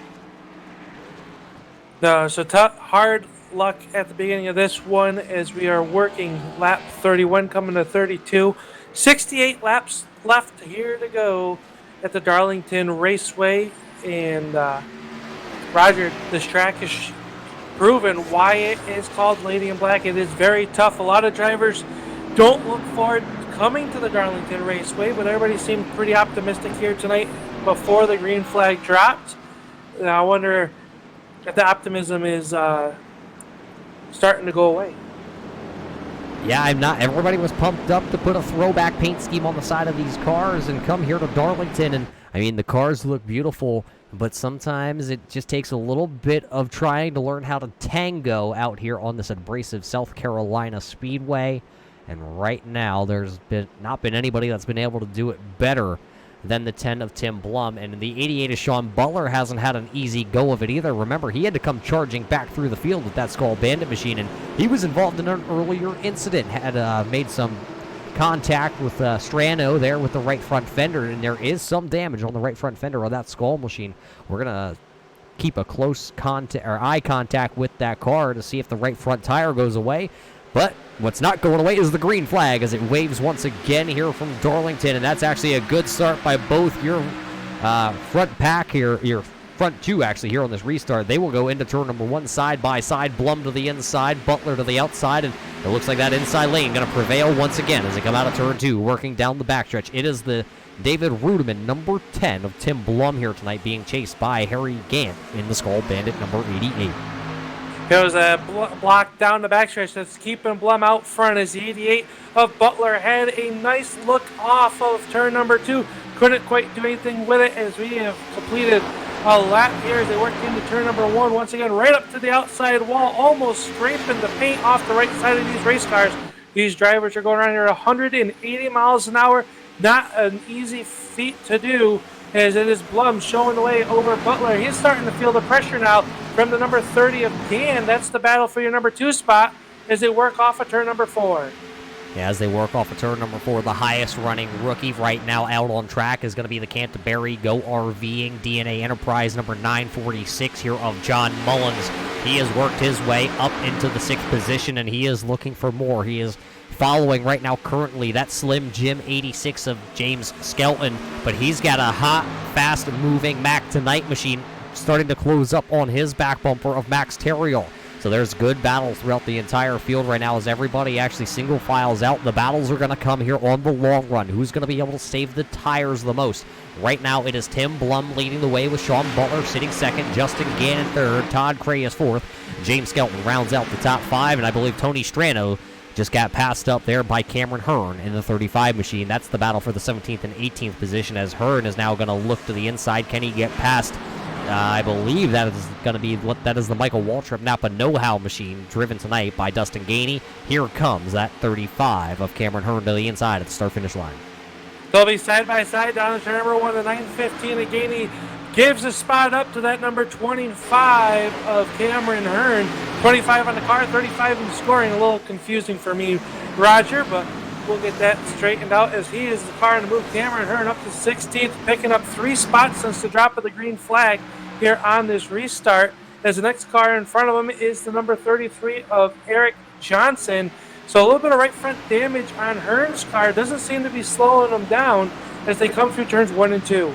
No, so hard luck at the beginning of this one as we are working lap 31 coming to 32. 68 laps left here to go at the Darlington Raceway. And Roger, this track is proven why it is called Lady in Black. It is very tough. A lot of drivers don't look forward coming to the Darlington Raceway, but everybody seemed pretty optimistic here tonight before the green flag dropped. And I wonder if the optimism is starting to go away. Yeah, I'm not. Everybody was pumped up to put a throwback paint scheme on the side of these cars and come here to Darlington. And, I mean, the cars look beautiful, but sometimes it just takes a little bit of trying to learn how to tango out here on this abrasive South Carolina Speedway. And right now, there's not been anybody that's been able to do it better than the 10 of Tim Blum. And the 88 of Sean Butler hasn't had an easy go of it either. Remember, he had to come charging back through the field with that Skull Bandit machine, and he was involved in an earlier incident, had made some contact with Strano there with the right front fender, and there is some damage on the right front fender of that Skull machine. We're going to keep a close eye contact with that car to see if the right front tire goes away. But what's not going away is the green flag as it waves once again here from Darlington, and that's actually a good start by both your front pack here, your front two actually here on this restart. They will go into turn number 1 side by side, Blum to the inside, Butler to the outside, and it looks like that inside lane going to prevail once again as they come out of turn 2, working down the backstretch. It is the David Rudeman, number 10 of Tim Blum here tonight, being chased by Harry Gant in the Skull Bandit number 88. There was a block down the backstretch that's keeping Blum out front as the 88 of Butler had a nice look off of turn number 2. Couldn't quite do anything with it as we have completed a lap here as they worked into turn number 1 once again, right up to the outside wall, almost scraping the paint off the right side of these race cars. These drivers are going around here 180 miles an hour. Not an easy feat to do, as it is Blum showing the way over Butler. He's starting to feel the pressure now from the number 30 of Dan. That's the battle for your number 2 spot as they work off of turn number 4. Yeah, as they work off of turn number 4, the highest running rookie right now out on track is going to be the Canterbury Go RVing DNA Enterprise number 946 here of John Mullins. He has worked his way up into the 6th position, and he is looking for more. He is following right now currently that Slim Jim 86 of James Skelton, but he's got a hot, fast-moving Mac Tonight machine starting to close up on his back bumper of Max Terriel. So there's good battles throughout the entire field right now as everybody actually single files out. The battles are going to come here on the long run. Who's going to be able to save the tires the most? Right now it is Tim Blum leading the way with Sean Butler sitting second, Justin Gannon third, Todd Cray is fourth, James Skelton rounds out the top 5, and I believe Tony Strano just got passed up there by Cameron Hearn in the 35 machine. That's the battle for the 17th and 18th position as Hearn is now going to look to the inside. Can he get past? I believe that is going to be that is the Michael Waltrip Napa Know-How machine driven tonight by Dustin Gainey. Here comes that 35 of Cameron Hearn to the inside at the start-finish line. They'll be side by side down to turn number 1, the 915 of Gainey gives a spot up to that number 25 of Cameron Hearn. 25 on the car, 35 in scoring. A little confusing for me, Roger, but we'll get that straightened out as he is the car to move Cameron Hearn up to 16th, picking up 3 spots since the drop of the green flag here on this restart. As the next car in front of him is the number 33 of Eric Johnson. So a little bit of right front damage on Hearn's car. Doesn't seem to be slowing them down as they come through turns 1 and 2.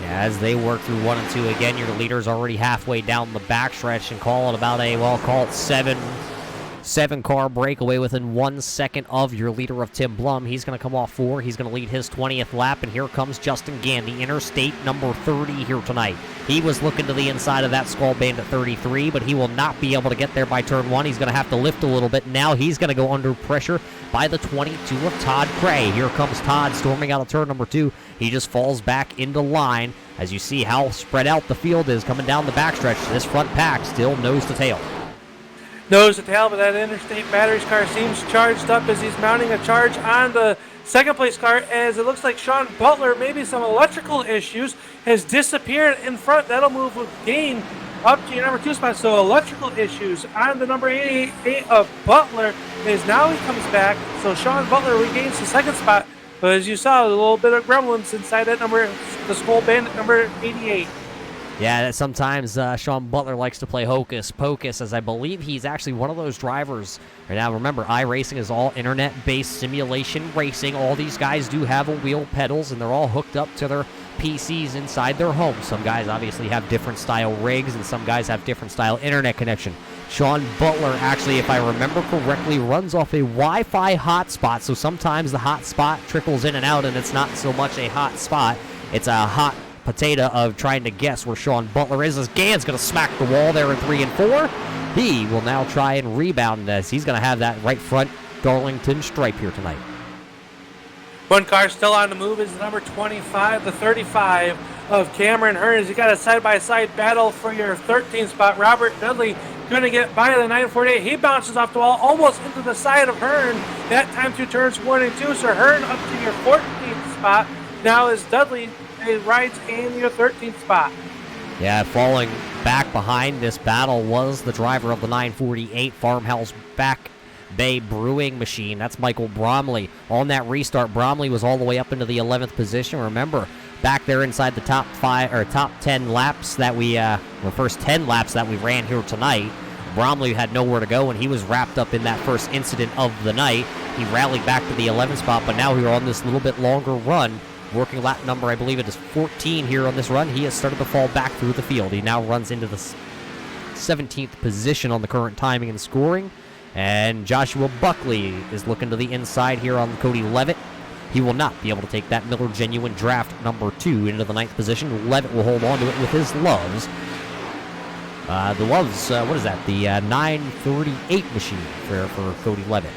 Yeah, as they work through 1 and 2, again, your leader's already halfway down the backstretch and call it about a, well, call it 7-car breakaway within 1 second of your leader of Tim Blum. He's going to come off 4. He's going to lead his 20th lap, and here comes Justin Gann, the interstate number 30 here tonight. He was looking to the inside of that Skull Bandit 33, but he will not be able to get there by turn 1. He's going to have to lift a little bit. Now he's going to go under pressure by the 22 of Todd Cray. Here comes Todd storming out of turn number 2. He just falls back into line as you see how spread out the field is coming down the backstretch. This front pack still nose to tail. Nose to tail, but that Interstate Batteries car seems charged up as he's mounting a charge on the second place car, as it looks like Sean Butler, maybe some electrical issues, has disappeared in front. That'll move with Gain up to your number 2 spot. So electrical issues on the number 88 of Butler is now he comes back. So Sean Butler regains the second spot. But as you saw, a little bit of gremlins inside that number, the Skull Bandit number 88. Yeah, sometimes Sean Butler likes to play hocus pocus, as I believe he's actually one of those drivers. Right now, remember, iRacing is all internet-based simulation racing. All these guys do have a wheel pedals, and they're all hooked up to their PCs inside their homes. Some guys obviously have different style rigs, and some guys have different style internet connection. Sean Butler, actually, if I remember correctly, runs off a Wi-Fi hotspot, so sometimes the hotspot trickles in and out, and it's not so much a hot spot. It's a hot potato of trying to guess where Sean Butler is, as Gann's going to smack the wall there in 3 and 4. He will now try and rebound, as he's going to have that right front Darlington stripe here tonight. One car still on the move is number 25, the 35 of Cameron Hearns. You got a side-by-side battle for your 13th spot. Robert Dudley going to get by the 948. He bounces off the wall almost into the side of Hearn. That time through turns 1 and 2. So Hearn up to your 14th spot. Now is Dudley rides in your 13th spot. Yeah, falling back behind this battle was the driver of the 948 Farmhouse Back Bay Brewing Machine. That's Michael Bromley. On that restart, Bromley was all the way up into the 11th position. Remember, back there inside the top 10 laps that we, the first 10 laps that we ran here tonight, Bromley had nowhere to go, and he was wrapped up in that first incident of the night. He rallied back to the 11th spot, but now we're on this little bit longer run. Working lap number, I believe it is 14 here on this run. He has started to fall back through the field. He now runs into the 17th position on the current timing and scoring. And Joshua Buckley is looking to the inside here on Cody Levitt. He will not be able to take that Miller Genuine Draft number 2 into the 9th position. Levitt will hold on to it with his Loves. The Loves, what is that? The 938 machine for Cody Levitt.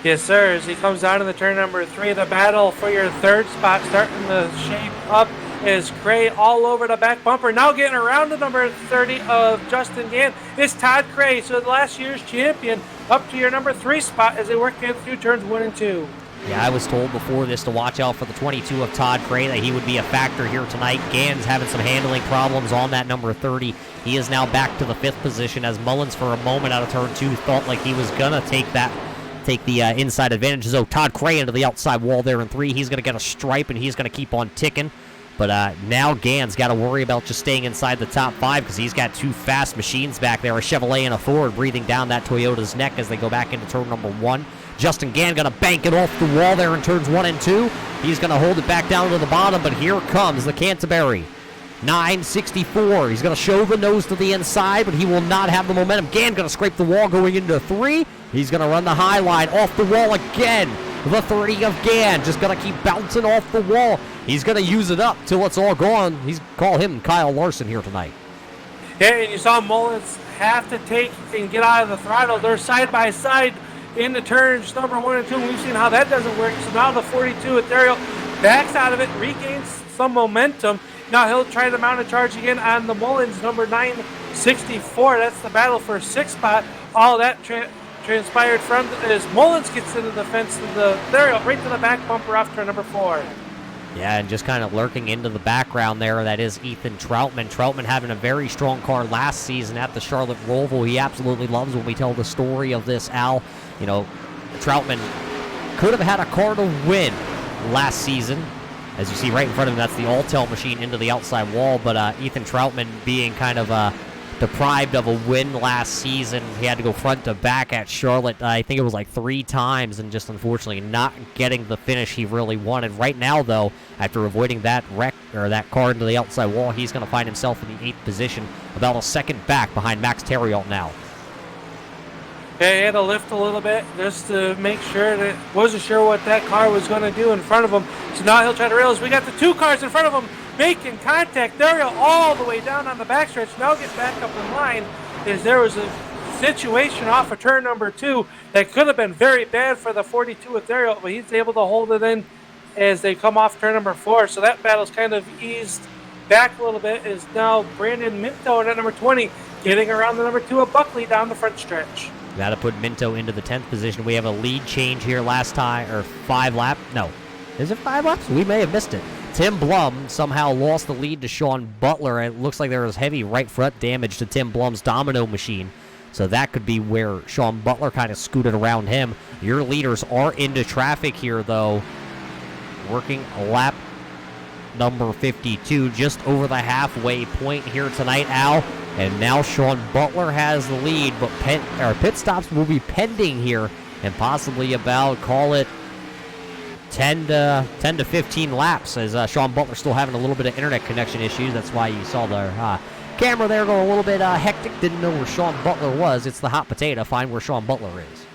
Yes, sir. As he comes down to the turn number 3, the battle for your 3rd spot starting to shape up is Cray all over the back bumper. Now getting around to number 30 of Justin Gann is Todd Cray. So the last year's champion up to your number 3 spot as they work in through turns 1 and 2. Yeah, I was told before this to watch out for the 22 of Todd Cray, that he would be a factor here tonight. Gann's having some handling problems on that number 30. He is now back to the 5th position, as Mullins for a moment out of turn 2 thought like he was going to take the inside advantage. So Todd Cray into the outside wall there in 3. He's going to get a stripe, and he's going to keep on ticking. But now Gann's got to worry about just staying inside the top 5, because he's got 2 fast machines back there, a Chevrolet and a Ford, breathing down that Toyota's neck as they go back into turn number 1. Justin Gann going to bank it off the wall there in turns 1 and 2. He's going to hold it back down to the bottom, but here comes the Canterbury 964. He's going to show the nose to the inside, but he will not have the momentum. Gann going to scrape the wall going into 3. He's going to run the high line off the wall again. The 30 of Gann just going to keep bouncing off the wall. He's going to use it up till it's all gone. He's call him Kyle Larson here tonight. Yeah, and you saw Mullins have to take and get out of the throttle. They're side by side in the turns number 1 and 2. We've seen how that doesn't work. So now the 42 Ethereal backs out of it, regains some momentum. Now he'll try to mount a charge again on the Mullins number 964. That's the battle for 6th spot. All that transpired from as Mullins gets into the fence of the Ethereal right to the back bumper off turn number 4. Yeah, and just kind of lurking into the background there, that is Ethan Troutman. Troutman having a very strong car last season at the Charlotte Roval. He absolutely loves when we tell the story of this, Al. You know, Troutman could have had a car to win last season. As you see right in front of him, that's the Alltel machine into the outside wall. But Ethan Troutman being kind of deprived of a win last season. He had to go front to back at Charlotte, I think it was like 3 times, and just unfortunately not getting the finish he really wanted. Right now, though, after avoiding that wreck or that car into the outside wall, he's going to find himself in the 8th position, about a second back behind Max Terriot now. Yeah, he had to lift a little bit just to make sure that wasn't sure what that car was going to do in front of him. So now he'll try to realize we got the 2 cars in front of him making contact. They're all the way down on the backstretch. Now get back up in line, as there was a situation off of turn number 2 that could have been very bad for the 42 Ethereal, but he's able to hold it in as they come off turn number 4. So that battle's kind of eased back a little bit. Is now Brandon Minto at number 20 getting around the number 2 of Buckley down the front stretch. Got to put Minto into the 10th position. We have a lead change here last time, or 5 lap. No. Is it 5 laps? We may have missed it. Tim Blum somehow lost the lead to Sean Butler. It looks like there was heavy right front damage to Tim Blum's Domino machine. So that could be where Sean Butler kind of scooted around him. Your leaders are into traffic here, though. Working lap number 52, just over the halfway point here tonight, Al. And now Sean Butler has the lead, but pit stops will be pending here, and possibly about, call it, 10 to 15 laps, as Sean Butler's still having a little bit of internet connection issues. That's why you saw the camera there go a little bit hectic. Didn't know where Sean Butler was. It's the hot potato. Find where Sean Butler is.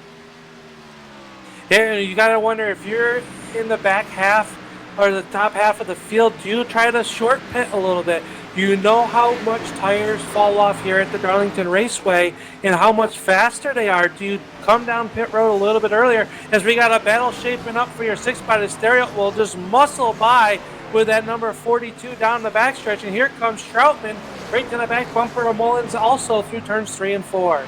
Yeah, you got to wonder if you're in the back half or the top half of the field, do you try to short pit a little bit? You know how much tires fall off here at the Darlington Raceway and how much faster they are. Do you come down pit road a little bit earlier? As we got a battle shaping up for your 6-spotted stereo, we'll just muscle by with that number 42 down the backstretch. And here comes Troutman right to the back bumper of Mullins also through turns 3 and 4.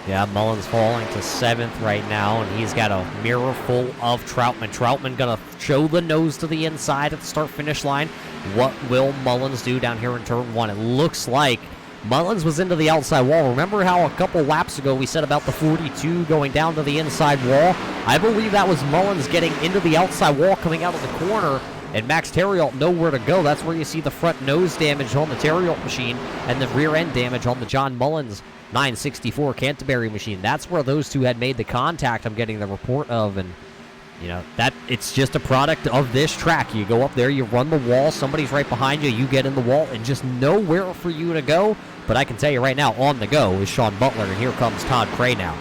Yeah, Mullins falling to 7th right now, and he's got a mirror full of Troutman. Troutman going to show the nose to the inside at the start-finish line. What will Mullins do down here in turn 1? It looks like Mullins was into the outside wall. Remember how a couple laps ago we said about the 42 going down to the inside wall? I believe that was Mullins getting into the outside wall coming out of the corner, and Max Terriot nowhere to go. That's where you see the front nose damage on the Terriot machine and the rear end damage on the John Mullins 964 Canterbury machine. That's where those two had made the contact I'm getting the report of, and you know, that it's just a product of this track. You go up there, you run the wall, somebody's right behind you, you get in the wall, and just nowhere for you to go. But I can tell you right now, on the go is Sean Butler, and here comes Todd Cray now.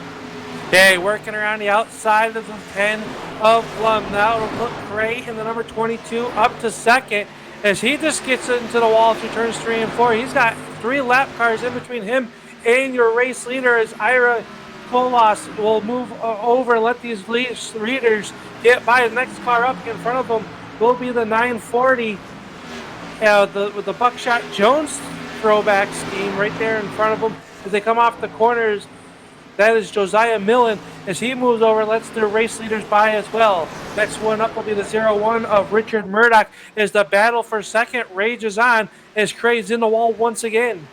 Okay, working around the outside of the 10 of Blum. Now it'll put Cray in the number 22 up to second as he just gets into the wall through turns 3 and 4. He's got 3 lap cars in between him and your race leader, as Ira Kolos will move over and let these leaders get by. The next car up in front of them will be the 940 with the Buckshot Jones throwback scheme right there in front of them as they come off the corners. That is Josiah Millen as he moves over and lets their race leaders by as well. Next one up will be the 01 of Richard Murdoch as the battle for second rages on as Cray's in the wall once again.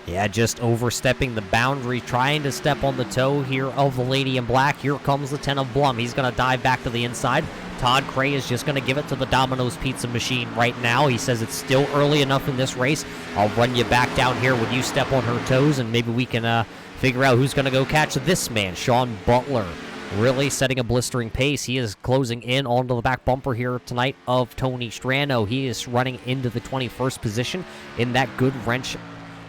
Yeah, just overstepping the boundary, trying to step on the toe here of the Lady in Black. Here comes the 10 of Blum. He's going to dive back to the inside. Todd Cray is just going to give it to the Domino's Pizza machine right now. He says it's still early enough in this race. I'll run you back down here when you step on her toes, and maybe we can figure out who's going to go catch this man, Sean Butler. Really setting a blistering pace. He is closing in onto the back bumper here tonight of Tony Strano. He is running into the 21st position in that good wrench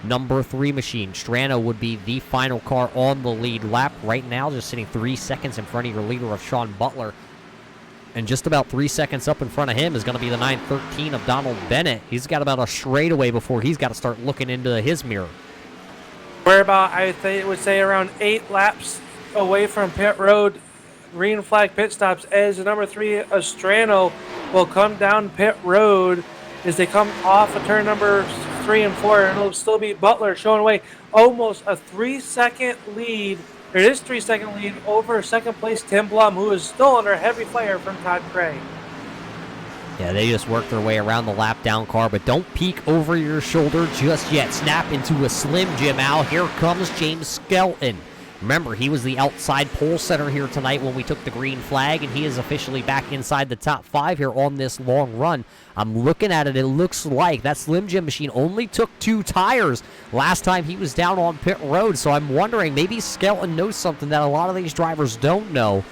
number 3 machine. Strano would be the final car on the lead lap right now, just sitting 3 seconds in front of your leader of Sean Butler. And just about 3 seconds up in front of him is going to be the 913 of Donald Bennett. He's got about a straightaway before he's got to start looking into his mirror. We're about, I would say, around 8 laps away from pit road, green flag pit stops, as the number 3 of Strano will come down pit road as they come off of turn number 3 and 4, and it'll still be Butler showing away almost a 3-second lead. It is 3-second lead over second place Tim Blum, who is still under heavy fire from Todd Cray. Yeah, they just work their way around the lap down car, but don't peek over your shoulder just yet. Snap into a Slim Jim out. Here comes James Skelton. Remember, he was the outside pole setter here tonight when we took the green flag, and he is officially back inside the top 5 here on this long run. I'm looking at it. It looks like that Slim Jim machine only took 2 tires last time he was down on pit road, so I'm wondering maybe Skelton knows something that a lot of these drivers don't know.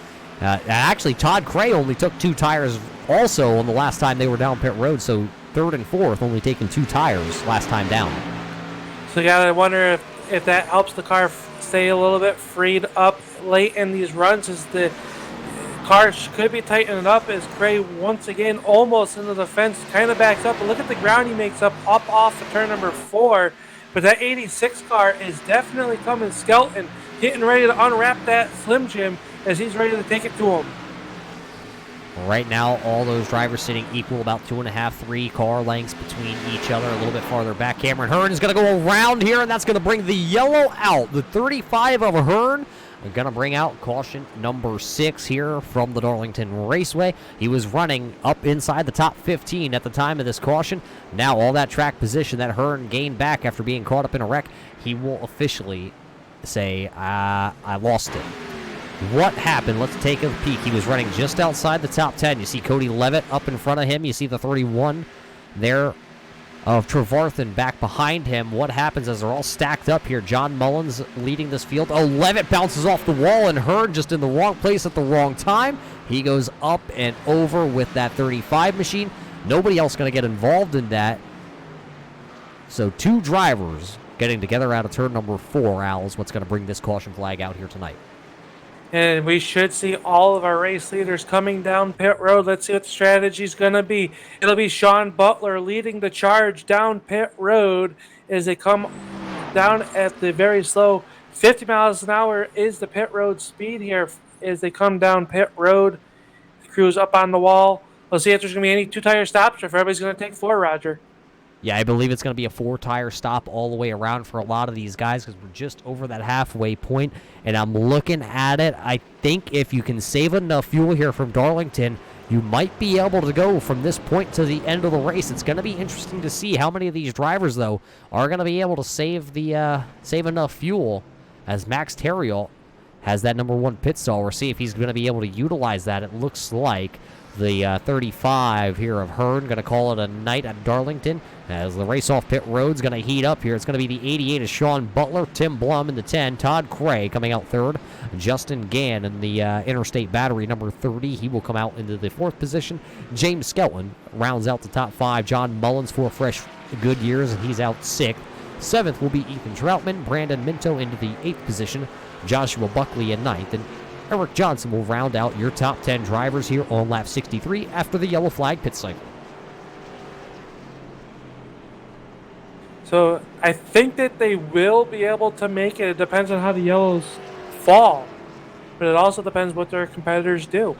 Actually, Todd Cray only took 2 tires also on the last time they were down pit road, so 3rd and 4th only taking 2 tires last time down. So you gotta wonder if that helps the car stay a little bit freed up late in these runs, as the car could be tightening up as Cray once again almost into the fence, kind of backs up. But look at the ground he makes up off of turn number 4. But that 86 car is definitely coming. Skelton getting ready to unwrap that Slim Jim as he's ready to take it to him. Right now, all those drivers sitting equal, about 2.5, 3 car lengths between each other. A little bit farther back, Cameron Hearn is going to go around here, and that's going to bring the yellow out. The 35 of Hearn going to bring out caution number 6 here from the Darlington Raceway. He was running up inside the top 15 at the time of this caution. Now all that track position that Hearn gained back after being caught up in a wreck, he will officially say, I lost it. What happened? Let's take a peek. He was running just outside the top 10. You see Cody Levitt up in front of him. You see the 31 there of Trevarthen back behind him. What happens as they're all stacked up here? John Mullins leading this field. Oh, Levitt bounces off the wall, and Hearn just in the wrong place at the wrong time. He goes up and over with that 35 machine. Nobody else going to get involved in that. So 2 drivers getting together out of turn number 4, Al, is what's going to bring this caution flag out here tonight. And we should see all of our race leaders coming down pit road. Let's see what the strategy's going to be. It'll be Sean Butler leading the charge down pit road as they come down at the very slow 50 miles an hour is the pit road speed here as they come down pit road. The crew's up on the wall. We'll see if there's going to be any 2-tire stops or if everybody's going to take 4, Roger. Yeah, I believe it's going to be a 4-tire stop all the way around for a lot of these guys because we're just over that halfway point, and I'm looking at it. I think if you can save enough fuel here from Darlington, you might be able to go from this point to the end of the race. It's going to be interesting to see how many of these drivers, though, are going to be able to save enough fuel as Max Terriel has that number 1 pit stall. We'll see if he's going to be able to utilize that. It looks like the 35 here of Hearn going to call it a night at Darlington as the race off pit road's going to heat up here. It's going to be the 88 of Sean Butler, Tim Blum in the 10, Todd Cray coming out 3rd, Justin Gann in the Interstate Battery number 30. He will come out into the 4th position. James Skelton rounds out the top 5. John Mullins for fresh good years, and he's out 6th. 7th will be Ethan Troutman, Brandon Minto into the 8th position, Joshua Buckley in 9th, and Eric Johnson will round out your top 10 drivers here on lap 63 after the yellow flag pit cycle. So I think that they will be able to make it. It depends on how the yellows fall, but it also depends what their competitors do.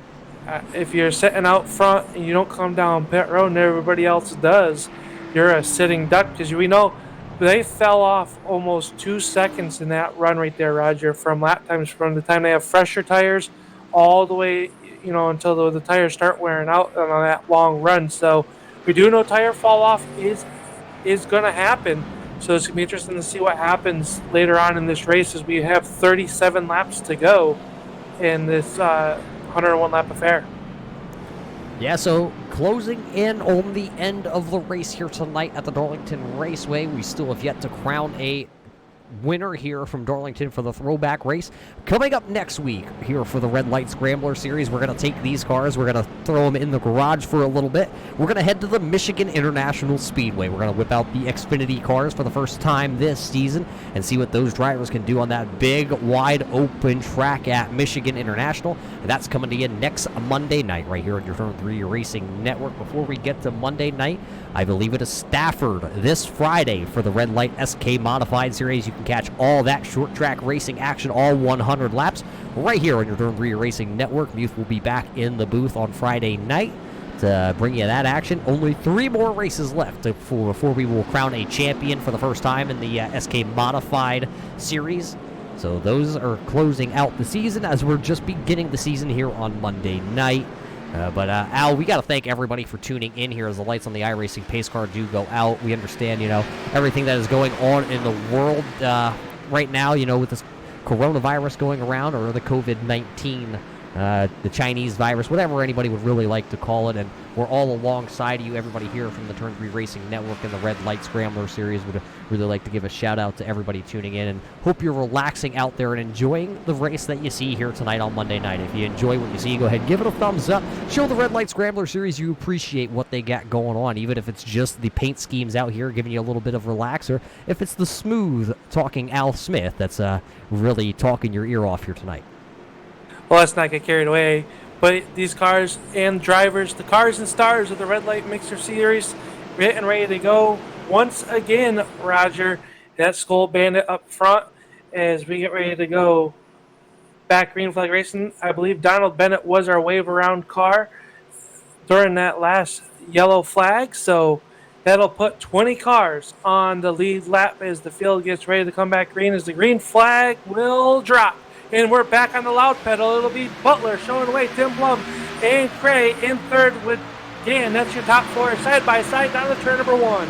If you're sitting out front and you don't come down pit road and everybody else does, you're a sitting duck because we know they fell off almost 2 seconds in that run right there, Roger, from lap times from the time they have fresher tires all the way, until the tires start wearing out on that long run. So we do know tire fall off is going to happen. So it's going to be interesting to see what happens later on in this race as we have 37 laps to go in this 101 lap affair. Yeah, so closing in on the end of the race here tonight at the Darlington Raceway. We still have yet to crown a winner here from Darlington for the throwback race. Coming up next week here for the Red Light Scrambler Series, we're going to take these cars, we're going to throw them in the garage for a little bit. We're going to head to the Michigan International Speedway. We're going to whip out the Xfinity cars for the first time this season and see what those drivers can do on that big, wide open track at Michigan International. And that's coming to you next Monday night right here on your Turn 3 Racing Network. Before we get to Monday night, I believe it is Stafford this Friday for the Red Light SK Modified Series. You can catch all that short track racing action, all 100 laps, right here on your Turn 3 Racing Network. Muth will be back in the booth on Friday night to bring you that action. Only 3 more races left before we will crown a champion for the first time in the SK Modified Series. So those are closing out the season as we're just beginning the season here on Monday night. But Al, we got to thank everybody for tuning in here as the lights on the iRacing pace car do go out. We understand, everything that is going on in the world right now, with this coronavirus going around or the COVID-19, the Chinese virus, whatever anybody would really like to call it. And we're all alongside you, everybody here from the Turn 3 Racing Network and the Red Light Scrambler Series. Would really like to give a shout out to everybody tuning in and hope you're relaxing out there and enjoying the race that you see here tonight on Monday night. If you enjoy what you see, go ahead and give it a thumbs up. Show the Red Light Scrambler Series you appreciate what they got going on, even if it's just the paint schemes out here giving you a little bit of relax, or if it's the smooth talking Al Smith that's really talking your ear off here tonight. Well, let's not get carried away. But these cars and drivers, the cars and stars of the Red Light Mixer Series, getting ready to go. Once again, Roger, that Skull Bandit up front as we get ready to go back green flag racing. I believe Donald Bennett was our wave around car during that last yellow flag. So that'll put 20 cars on the lead lap as the field gets ready to come back green as the green flag will drop. And we're back on the loud pedal. It'll be Butler showing away, Tim Blum and Cray in third with Dan. That's your top 4 side by side down to turn number 1.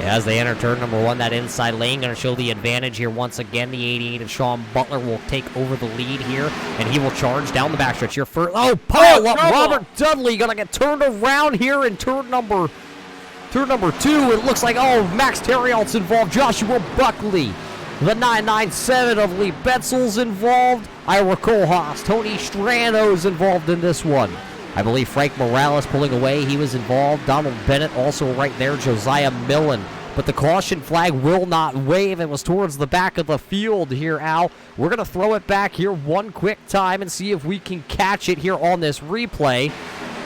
Yeah, as they enter turn number 1, that inside lane going to show the advantage here once again. The 88 of Sean Butler will take over the lead here, and he will charge down the backstretch here first. Oh, pile up! Trouble. Robert Dudley going to get turned around here in turn number Through number 2, it looks like, oh, Max Terrialt's involved. Joshua Buckley. The 997 of Lee Betzel's involved. Ira Kohlhaas, Tony Strano's involved in this one. I believe Frank Morales pulling away. He was involved. Donald Bennett also right there. Josiah Millen. But the caution flag will not wave and was towards the back of the field here, Al. We're going to throw it back here one quick time and see if we can catch it here on this replay.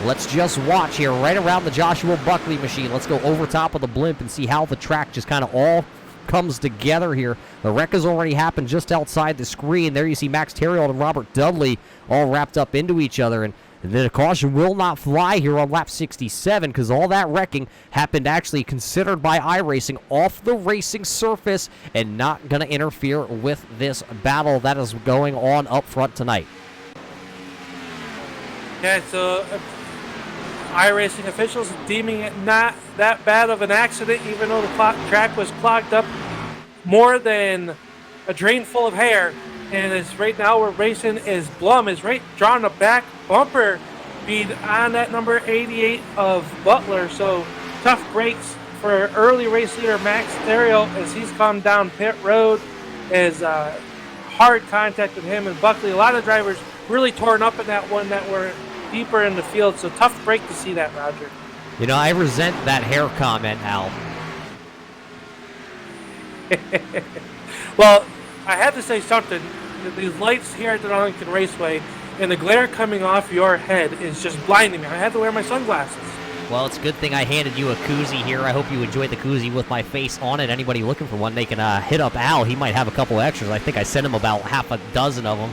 Let's just watch here right around the Joshua Buckley machine. Let's go over top of the blimp and see how the track just kind of all comes together here. The wreck has already happened just outside the screen. There you see Max Terrialt and Robert Dudley all wrapped up into each other, and the caution will not fly here on lap 67 because all that wrecking happened actually considered by iRacing off the racing surface and not going to interfere with this battle that is going on up front tonight. Yeah, so iRacing officials deeming it not that bad of an accident, even though the track was clogged up more than a drain full of hair. And as right now we're racing is Blum is right drawing a back bumper bead on that number 88 of Butler. So tough breaks for early race leader Max Theriot as he's come down pit road. As hard contact with him and Buckley. A lot of drivers really torn up in that one that were deeper in the field. So tough break to see that, Roger. You know, I resent that hair comment, Al. Well, I have to say something. These lights here at the Darlington Raceway and the glare coming off your head is just blinding me. I have to wear my sunglasses. Well, it's a good thing I handed you a koozie here. I hope you enjoyed the koozie with my face on it. Anybody looking for one, they can hit up Al. He might have a couple extras. I think I sent him about half a dozen of them.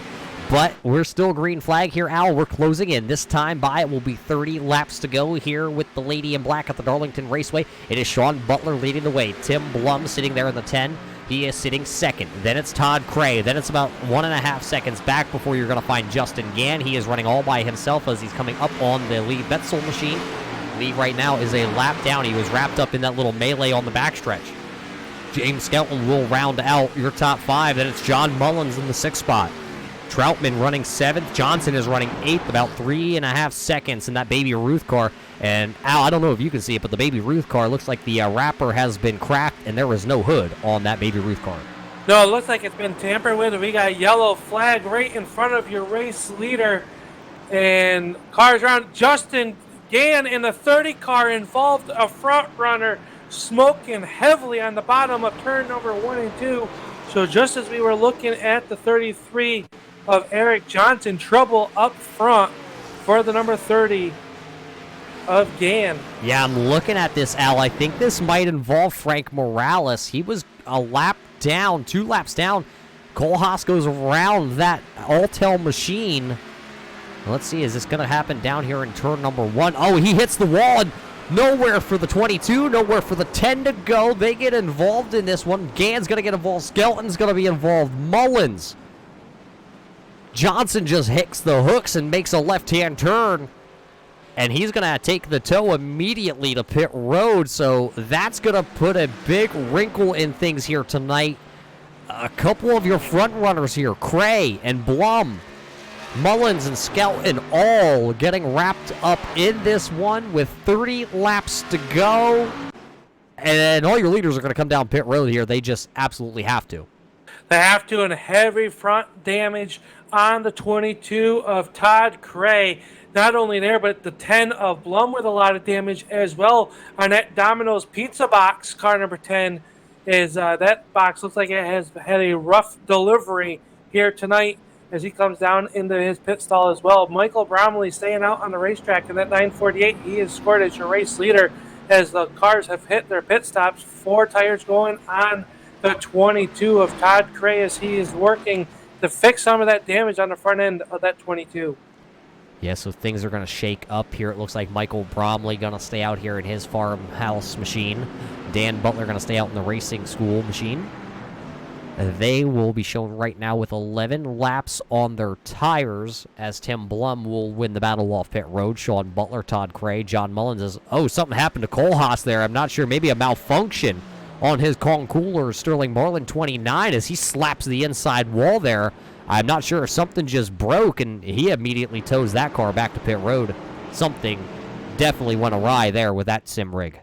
But we're still green flag here, Al. We're closing in. This time by it will be 30 laps to go here with the lady in black at the Darlington Raceway. It is Sean Butler leading the way. Tim Blum sitting there in the 10. He is sitting second. Then it's Todd Cray. Then it's about 1.5 seconds back before you're going to find Justin Gann. He is running all by himself as he's coming up on the Lee Betzel machine. Lee right now is a lap down. He was wrapped up in that little melee on the backstretch. James Skelton will round out your top 5. Then it's John Mullins in the 6th spot. Troutman running 7th. Johnson is running 8th, about 3.5 seconds in that Baby Ruth car. And, Al, I don't know if you can see it, but the Baby Ruth car looks like the wrapper has been cracked, and there is no hood on that Baby Ruth car. No, it looks like it's been tampered with. We got a yellow flag right in front of your race leader. And cars around. Justin Gann in the 30 car involved a front runner smoking heavily on the bottom of turn number 1 and 2. So just as we were looking at the 33 of Eric Johnson, trouble up front for the number 30 of Gann. Yeah, I'm looking at this, Al. I think this might involve Frank Morales. He was a lap down, 2 laps down. Kohlhaas goes around that Alltel machine. Let's see, is this going to happen down here in turn number 1? Oh, he hits the wall, and nowhere for the 22, nowhere for the 10 to go. They get involved in this one. Gann's going to get involved. Skelton's going to be involved. Mullins. Johnson just hits the hooks and makes a left-hand turn. And he's going to take the tow immediately to pit road. So that's going to put a big wrinkle in things here tonight. A couple of your front runners here, Cray and Blum, Mullins and Skelton, all getting wrapped up in this one with 30 laps to go. And all your leaders are going to come down pit road here. They just absolutely have to. They have to, and heavy front damage on the 22 of Todd Cray. Not only there, but the 10 of Blum with a lot of damage as well on that Domino's Pizza box. Car number 10 is that box looks like it has had a rough delivery here tonight as he comes down into his pit stall as well. Michael Bromley staying out on the racetrack in that 948. He is scored as your race leader as the cars have hit their pit stops. 4 tires going on the 22 of Todd Cray as he is working to fix some of that damage on the front end of that 22. Yeah, so things are going to shake up here. It looks like Michael Bromley going to stay out here in his farmhouse machine. Dan Butler going to stay out in the racing school machine. They will be shown right now with 11 laps on their tires as Tim Blum will win the battle off pit road. Sean Butler, Todd Cray, John Mullins is... Oh, something happened to Kohlhaas there. I'm not sure. Maybe a malfunction on his Kong Cooler Sterling Marlin 29 as he slaps the inside wall there. I'm not sure if something just broke, and he immediately tows that car back to pit road. Something definitely went awry there with that sim rig.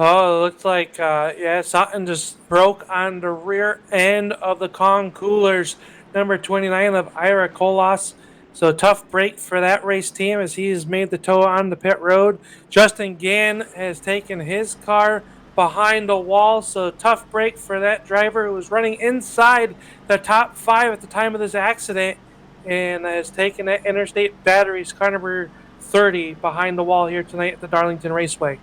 Oh, it looks like, something just broke on the rear end of the Kong Coolers, number 29 of Ira Kolos. So tough break for that race team as he has made the tow on the pit road. Justin Gann has taken his car behind the wall. So tough break for that driver who was running inside the top five at the time of this accident and has taken that Interstate Batteries car number 30 behind the wall here tonight at the Darlington Raceway.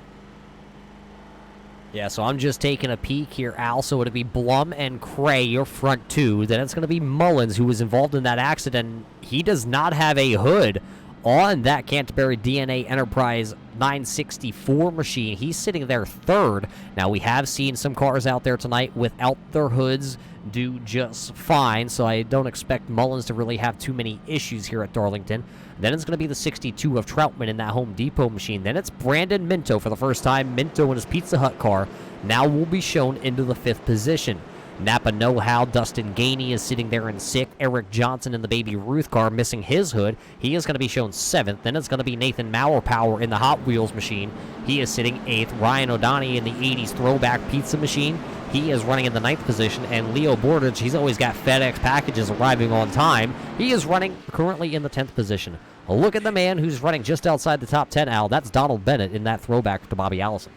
Yeah, so I'm just taking a peek here, Al. So it'll be Blum and Cray, your front two. Then it's going to be Mullins, who was involved in that accident. He does not have a hood on that Canterbury DNA Enterprise 964 machine. He's sitting there third. Now, we have seen some cars out there tonight without their hoods do just fine, so I don't expect Mullins to really have too many issues here at Darlington. Then it's going to be the 62 of Troutman in that Home Depot machine. Then it's Brandon Minto for the first time. Minto in his Pizza Hut car now will be shown into the 5th position. Napa Know-How, Dustin Gainey is sitting there in 6th. Eric Johnson in the Baby Ruth car missing his hood. He is going to be shown 7th. Then it's going to be Nathan Mauerpower in the Hot Wheels machine. He is sitting 8th. Ryan O'Donnell in the 80s Throwback Pizza machine. He is running in the 9th position. And Leo Bordage, he's always got FedEx packages arriving on time. He is running currently in the 10th position. Look at the man who's running just outside the top 10, Al. That's Donald Bennett in that throwback to Bobby Allison.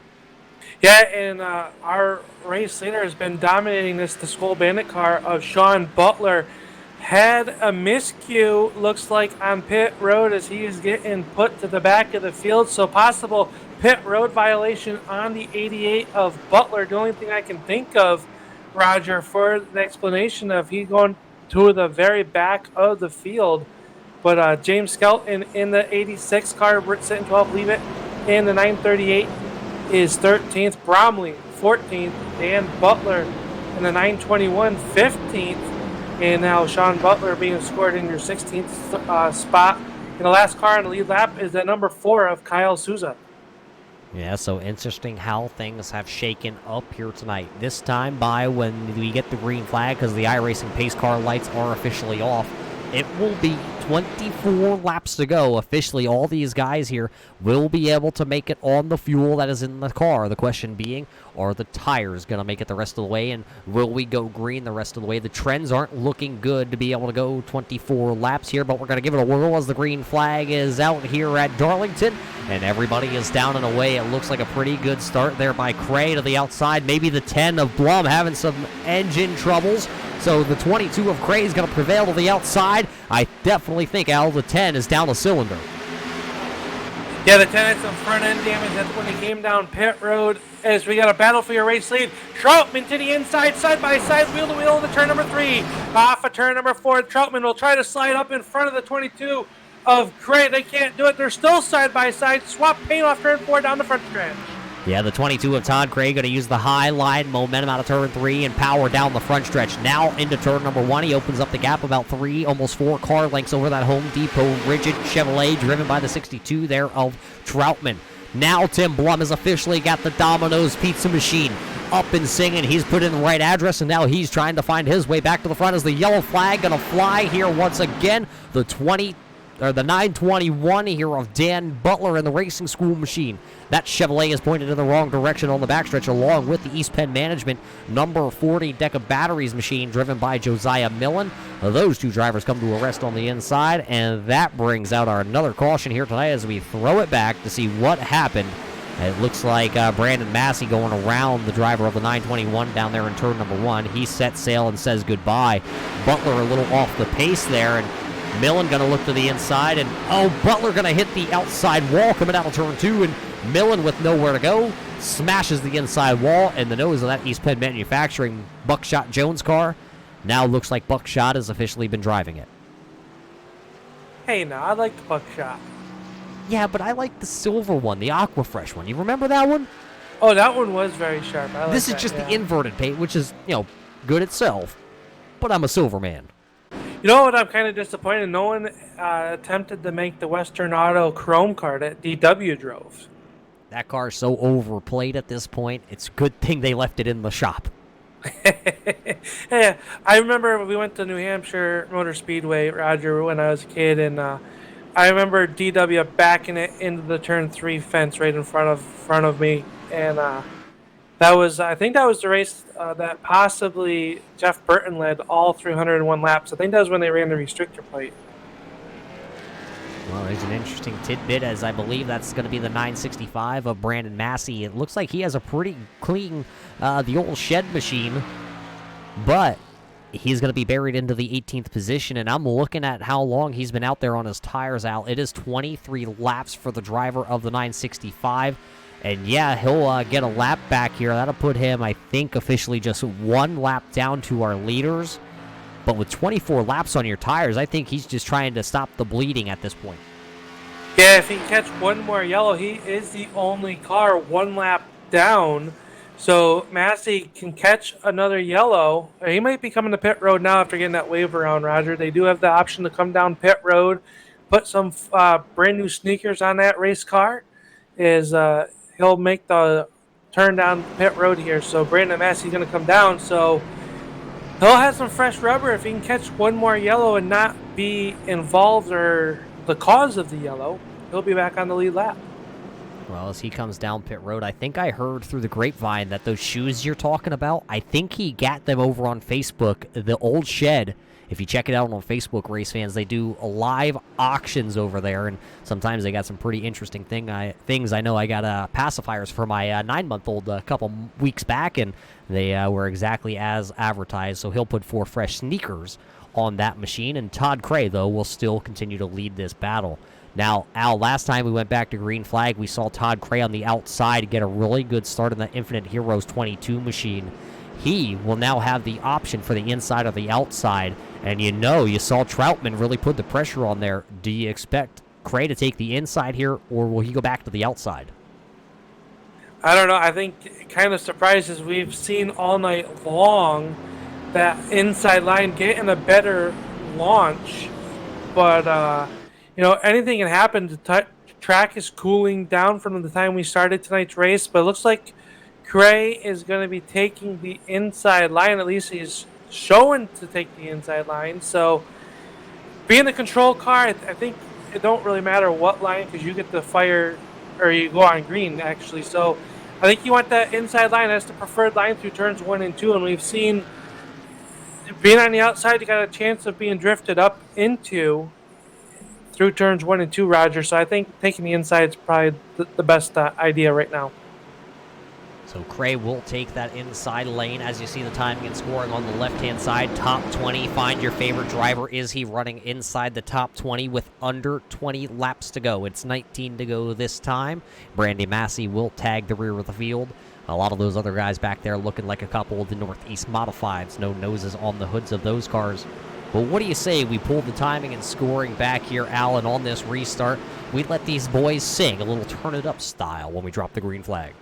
Yeah, and our race leader has been dominating the Skull Bandit car of Sean Butler. Had a miscue, looks like, on pit road as he is getting put to the back of the field. So possible pit road violation on the 88 of Butler. The only thing I can think of, Roger, for the explanation of he going to the very back of the field. But James Skelton in the 86 car, sitting 12th, leave it. In the 938 is 13th. Bromley, 14th. Dan Butler in the 921, 15th. And now Sean Butler being scored in your 16th spot. And the last car on the lead lap is the number 4 of Kyle Souza. Yeah, so interesting how things have shaken up here tonight. This time by when we get the green flag, because the iRacing pace car lights are officially off, it will be 24 laps to go. Officially, all these guys here will be able to make it on the fuel that is in the car. The question being, are the tires going to make it the rest of the way, and will we go green the rest of the way? The trends aren't looking good to be able to go 24 laps here, but we're going to give it a whirl as the green flag is out here at Darlington, and everybody is down and away. It looks like a pretty good start there by Cray to the outside. Maybe the 10 of Blum having some engine troubles. So the 22 of Cray is going to prevail to the outside. I definitely think, Al, the 10 is down a cylinder. Yeah, the 10 had some front end damage. That's when he came down pit road. As we got a battle for your race lead. Troutman to the inside, side by side, wheel to wheel into turn number 3. Off of turn number 4, Troutman will try to slide up in front of the 22 of Cray. They can't do it. They're still side by side. Swap paint off turn 4 down the front stretch. Yeah, the 22 of Todd Cray going to use the high line momentum out of turn 3 and power down the front stretch. Now into turn number 1. He opens up the gap about 3, almost 4 car lengths over that Home Depot rigid Chevrolet driven by the 62 there of Troutman. Now Tim Blum has officially got the Domino's Pizza machine up and singing. He's put in the right address, and now he's trying to find his way back to the front as the yellow flag going to fly here once again. The 921 here of Dan Butler in the Racing School machine. That Chevrolet is pointed in the wrong direction on the backstretch, along with the East Penn Management number 40 deck of batteries machine driven by Josiah Millen. Those two drivers come to a rest on the inside, and that brings out another caution here tonight as we throw it back to see what happened. It looks like Brandon Massey going around the driver of the 921 down there in turn number 1. He sets sail and says goodbye. Butler a little off the pace there, and Millen going to look to the inside, and Butler going to hit the outside wall coming out of turn 2, and Millen with nowhere to go smashes the inside wall, and the nose of that East Penn Manufacturing Buckshot Jones car now looks like Buckshot has officially been driving it. Hey, now I like the Buckshot. Yeah, but I like the silver one, the Aquafresh one. You remember that one? Oh, that one was very sharp. I like this is that, just yeah. the inverted paint, which is, good itself, but I'm a silver man. You know what? I'm kind of disappointed. No one attempted to make the Western Auto Chrome car that DW drove. That car's so overplayed at this point. It's a good thing they left it in the shop. Yeah, I remember we went to New Hampshire Motor Speedway, Roger, when I was a kid, and I remember DW backing it into the turn 3 fence right in front of me, and I think that was the race that possibly Jeff Burton led all 301 laps. I think that was when they ran the restrictor plate. Well, there's an interesting tidbit, as I believe that's going to be the 965 of Brandon Massey. It looks like he has a pretty clean, the old shed machine, but he's going to be buried into the 18th position, and I'm looking at how long he's been out there on his tires, Al. It is 23 laps for the driver of the 965, and yeah, he'll get a lap back here. That'll put him, I think, officially just one lap down to our leaders. But with 24 laps on your tires, I think he's just trying to stop the bleeding at this point. Yeah, if he can catch one more yellow, he is the only car one lap down. So Massey can catch another yellow. He might be coming to pit road now after getting that wave around, Roger. They do have the option to come down pit road, put some brand new sneakers on that race car. He'll make the turn down pit road here. So Brandon Massey's going to come down. So he'll have some fresh rubber if he can catch one more yellow and not be involved or the cause of the yellow. He'll be back on the lead lap. Well, as he comes down pit road, I think I heard through the grapevine that those shoes you're talking about, I think he got them over on Facebook, the old shed. If you check it out on Facebook, race fans, they do live auctions over there, and sometimes they got some pretty interesting things. I know I got pacifiers for my 9-month-old a couple weeks back, and they were exactly as advertised, so he'll put 4 fresh sneakers on that machine, and Todd Cray, though, will still continue to lead this battle. Now, Al, last time we went back to green flag, we saw Todd Cray on the outside get a really good start in the Infinite Heroes 22 machine. He will now have the option for the inside or the outside, and you saw Troutman really put the pressure on there. Do you expect Cray to take the inside here, or will he go back to the outside? I don't know. I think it kind of surprises. We've seen all night long that inside line getting a better launch, but anything can happen. The track is cooling down from the time we started tonight's race, but it looks like Cray is going to be taking the inside line. At least he's showing to take the inside line. So being the control car, I think it don't really matter what line because you get the fire or you go on green, actually. So I think you want that inside line. That's the preferred line through turns 1 and 2. And we've seen being on the outside, you got a chance of being drifted up into through turns 1 and 2, Roger. So I think taking the inside is probably the best idea right now. So Cray will take that inside lane. As you see the timing and scoring on the left-hand side, top 20. Find your favorite driver. Is he running inside the top 20 with under 20 laps to go? It's 19 to go this time. Brandy Massey will tag the rear of the field. A lot of those other guys back there looking like a couple of the Northeast Model 5s. No noses on the hoods of those cars. But what do you say we pull the timing and scoring back here, Alan, on this restart? We let these boys sing a little turn it up style when we drop the green flag.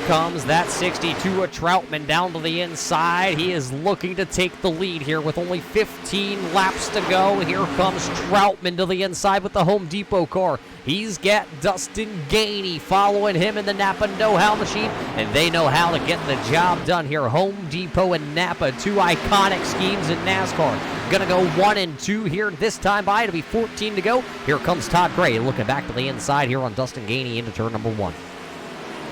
comes that 62 of Troutman down to the inside. He is looking to take the lead here with only 15 laps to go. Here comes Troutman to the inside with the Home Depot car. He's got Dustin Gainey following him in the Napa know-how machine, and they know how to get the job done here. Home Depot and Napa, two iconic schemes in NASCAR. Gonna go 1 and 2 here this time by. It'll be 14 to go. Here comes Todd Gray looking back to the inside here on Dustin Gainey into turn number 1.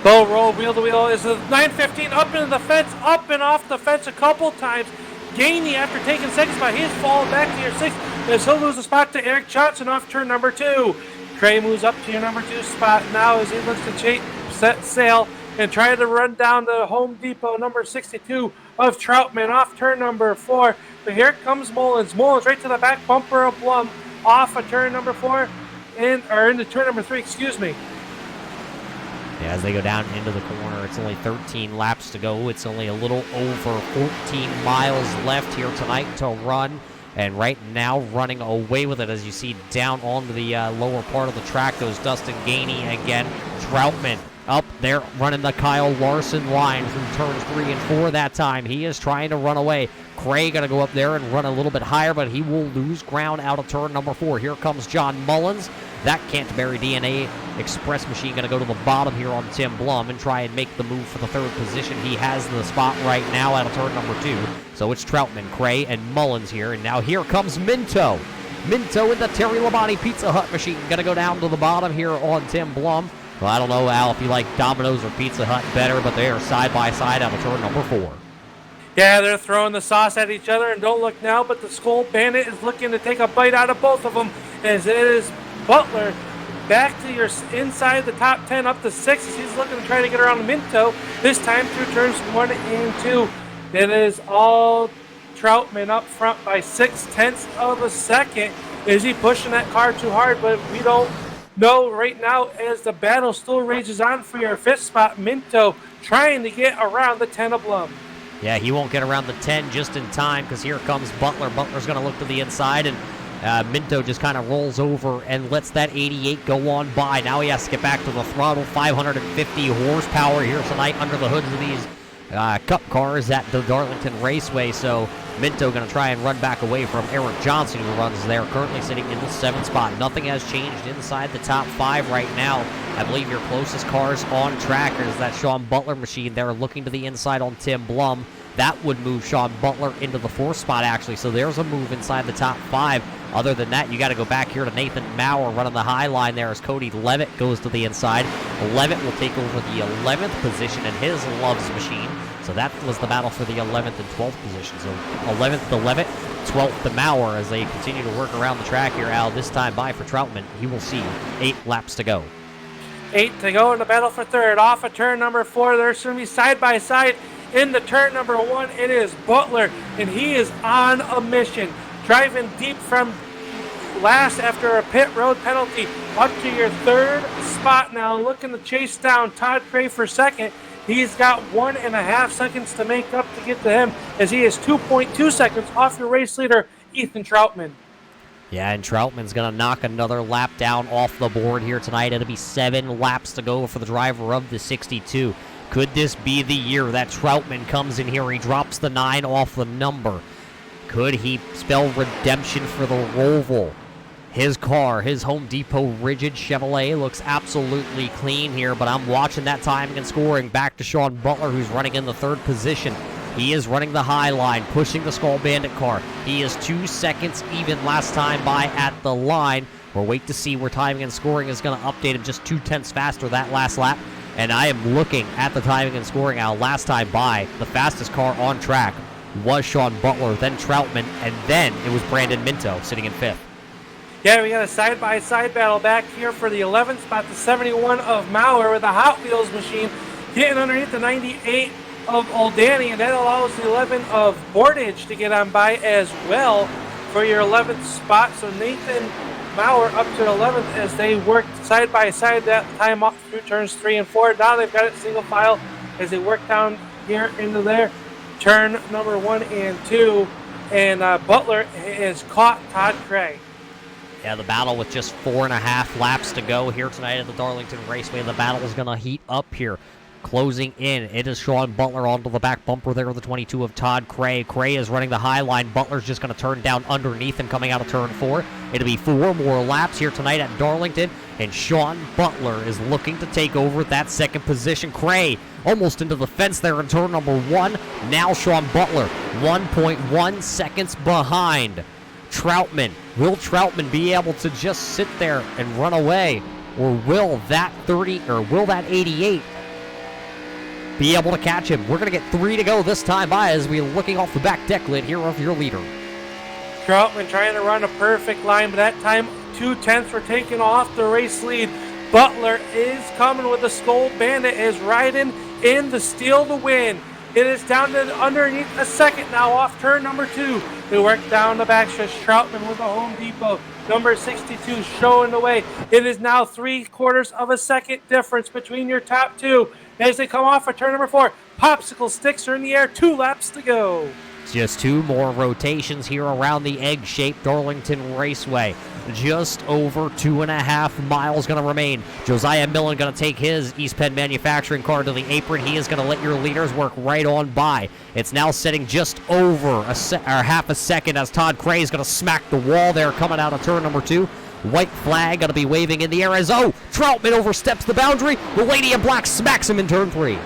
Low roll, wheel to wheel is a 915 up into the fence, up and off the fence a couple times. Gainey, after taking second spot, he's fallen back to your 6th as he'll lose a spot to Eric Johnson off turn number 2. Gray moves up to your number 2 spot now as he looks to set sail and try to run down the Home Depot number 62 of Troutman off turn number 4. But here comes Mullins. Mullins right to the back bumper of Blum off of turn number 4 into turn number 3, excuse me. Yeah, as they go down into the corner, it's only 13 laps to go. It's only a little over 14 miles left here tonight to run. And right now, running away with it, as you see down onto the lower part of the track, goes Dustin Gainey again. Troutman up there running the Kyle Larson line through turns 3 and 4 that time. He is trying to run away. Cray going to go up there and run a little bit higher, but he will lose ground out of turn number 4. Here comes John Mullins. That Canterbury DNA Express machine going to go to the bottom here on Tim Blum and try and make the move for the 3rd position. He has the spot right now out of turn number 2. So it's Troutman, Cray, and Mullins here. And now here comes Minto. Minto in the Terry Labonte Pizza Hut machine. Going to go down to the bottom here on Tim Blum. Well, I don't know, Al, if you like Domino's or Pizza Hut better, but they are side by side out of turn number 4. Yeah, they're throwing the sauce at each other, and don't look now, but the Skull Bandit is looking to take a bite out of both of them, as it is Butler back to your inside the top 10 up to 6. He's looking to try to get around Minto, this time through turns 1 and 2. It is all Troutman up front by 0.6 of a second. Is he pushing that car too hard? But we don't know right now, as the battle still rages on for your 5th spot. Minto trying to get around the 10 of Blum. Yeah, he won't get around the 10 just in time, because here comes Butler. Butler's going to look to the inside, and Minto just kind of rolls over and lets that 88 go on by. Now he has to get back to the throttle. 550 horsepower here tonight under the hoods of these Cup cars at the Darlington Raceway. So Minto going to try and run back away from Eric Johnson, who runs there, currently sitting in the 7th spot. Nothing has changed inside the top 5 right now. I believe your closest cars on track is that Sean Butler machine. They're looking to the inside on Tim Blum. That would move Sean Butler into the 4th spot, actually. So there's a move inside the top 5. Other than that, you got to go back here to Nathan Maurer running the high line there as Cody Levitt goes to the inside. Levitt will take over the 11th position in his Loves machine. So that was the battle for the 11th and 12th position. So 11th to Levitt, 12th to Maurer as they continue to work around the track here. Al, this time by for Troutman, he will see 8 laps to go. 8 to go in the battle for 3rd. Off of turn number 4, they're going to be side by side. In the turn number 1, it is Butler, and he is on a mission. Driving deep from last after a pit road penalty up to your 3rd spot now, looking to chase down Todd Gray for 2nd. He's got 1.5 seconds to make up to get to him, as he is 2.2 seconds off your race leader, Ethan Troutman. Yeah, and Troutman's going to knock another lap down off the board here tonight. It'll be 7 laps to go for the driver of the 62. Could this be the year that Troutman comes in here? He drops the 9 off the number. Could he spell redemption for the Roval? His car, his Home Depot Rigid Chevrolet, looks absolutely clean here, but I'm watching that timing and scoring back to Sean Butler, who's running in the 3rd position. He is running the high line, pushing the Skull Bandit car. He is 2 seconds even last time by at the line. We'll wait to see where timing and scoring is going to update him just 0.2 faster that last lap. And I am looking at the timing and scoring out last time by. The fastest car on track was Sean Butler, then Troutman, and then it was Brandon Minto sitting in 5th. Yeah, we got a side-by-side battle back here for the 11th spot, the 71 of Maurer with a Hot Wheels machine, getting underneath the 98 of Old Danny, and that allows the 11 of Bordage to get on by as well for your 11th spot. So Nathan Maurer up to 11th as they work side by side that time off through turns 3 and 4. Now they've got it single file as they work down here into their turn number 1 and 2. And Butler has caught Todd Gray. Yeah, the battle with just 4.5 laps to go here tonight at the Darlington Raceway. The battle is going to heat up here. closing in. It is Sean Butler onto the back bumper there, the 22 of Todd Cray. Cray is running the high line. Butler's just going to turn down underneath and coming out of turn 4. It'll be 4 more laps here tonight at Darlington, and Sean Butler is looking to take over that second position. Cray almost into the fence there in turn number 1. Now Sean Butler 1.1 seconds behind Troutman. Will Troutman be able to just sit there and run away? Or will that 88 be able to catch him? We're going to get 3 to go this time by as we're looking off the back deck lid here of your leader. Troutman trying to run a perfect line, but that time 2/10 were taken off the race lead. Butler is coming with a Skull Bandit, is riding in the steal to win. It is down to underneath a second now off turn number 2. They work down the backstretch. Troutman with the Home Depot. Number 62 showing the way. It is now 3/4 of a second difference between your top 2 as they come off of turn number 4. Popsicle sticks are in the air. 2 laps to go. Just 2 more rotations here around the egg-shaped Darlington Raceway. Just over 2.5 miles going to remain. Josiah Millen going to take his East Penn Manufacturing car to the apron. He is going to let your leaders work right on by. It's now sitting just over half a second as Todd Cray is going to smack the wall there coming out of turn number 2. White flag going to be waving in the air as, Troutman oversteps the boundary. The lady in black smacks him in turn 3.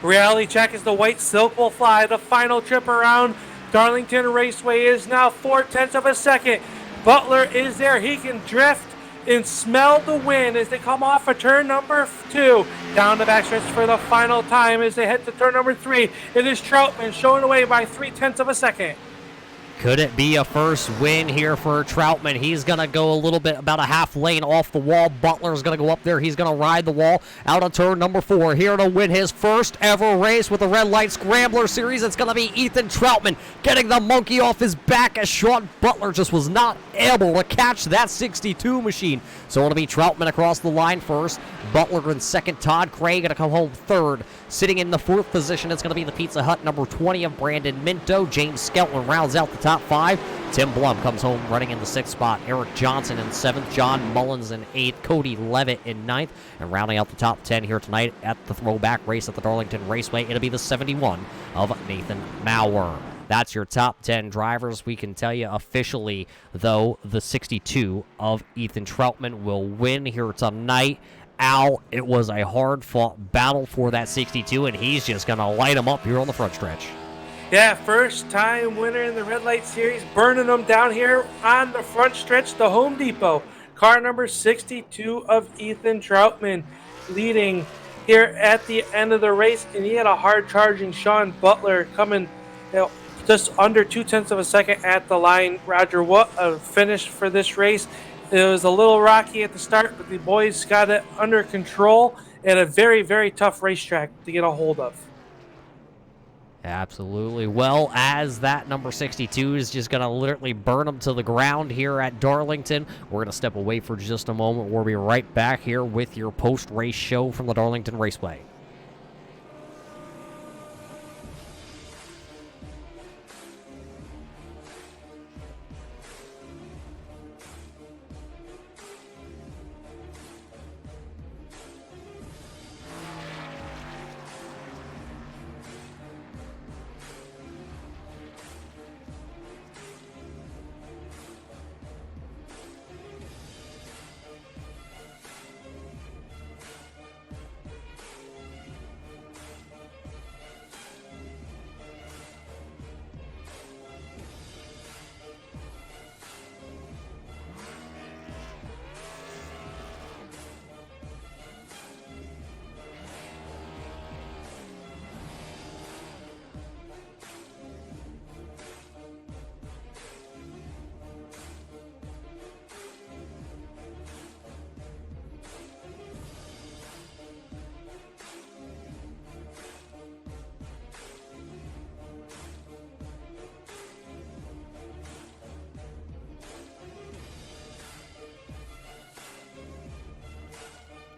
Reality check as the white silk will fly. The final trip around Darlington Raceway is now 4/10 of a second. Butler is there. He can drift and smell the wind as they come off of turn number 2. Down the backstretch for the final time as they head to turn number 3. It is Troutman showing away by 3/10 of a second. Could it be a first win here for Troutman? He's going to go a little bit, about a half lane off the wall. Butler's going to go up there. He's going to ride the wall out of turn number 4. Here to win his first ever race with the Red Light Scrambler Series. It's going to be Ethan Troutman getting the monkey off his back as Sean Butler just was not able to catch that 62 machine. So it'll be Troutman across the line first. Butler in second. Todd Cray going to come home third. Sitting in the 4th position, it's going to be the Pizza Hut number 20 of Brandon Minto. James Skelton rounds out the top 5. Tim Blum comes home running in the 6th spot. Eric Johnson in 7th. John Mullins in 8th. Cody Levitt in 9th. And rounding out the top 10 here tonight at the throwback race at the Darlington Raceway, it'll be the 71 of Nathan Maurer. That's your top 10 drivers. We can tell you officially, though, the 62 of Ethan Troutman will win here tonight. Al, it was a hard-fought battle for that 62, and he's just going to light him up here on the front stretch. Yeah, first-time winner in the Red Light Series, burning them down here on the front stretch, the Home Depot. Car number 62 of Ethan Troutman leading here at the end of the race, and he had a hard-charging Sean Butler coming just under 2/10 of a second at the line. Roger, what a finish for this race. It was a little rocky at the start, but the boys got it under control and a very, very tough racetrack to get a hold of. Absolutely. Well, as that number 62 is just going to literally burn them to the ground here at Darlington, we're going to step away for just a moment. We'll be right back here with your post-race show from the Darlington Raceway.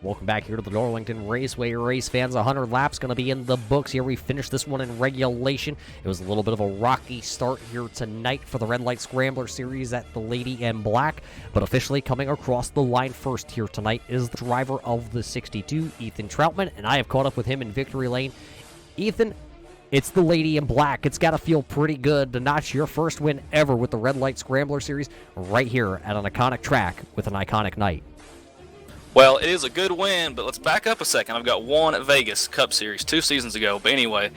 Welcome back here to the Darlington Raceway. Race fans, 100 laps going to be in the books here. We finished this one in regulation. It was a little bit of a rocky start here tonight for the Red Light Scrambler series at the Lady in Black, but officially coming across the line first here tonight is the driver of the 62, Ethan Troutman, and I have caught up with him in victory lane. Ethan, it's the Lady in Black. It's got to feel pretty good to notch your first win ever with the Red Light Scrambler series right here at an iconic track with an iconic night. Well, it is a good win, but let's back up a second. I've got one at Vegas Cup Series 2 seasons ago. But anyway,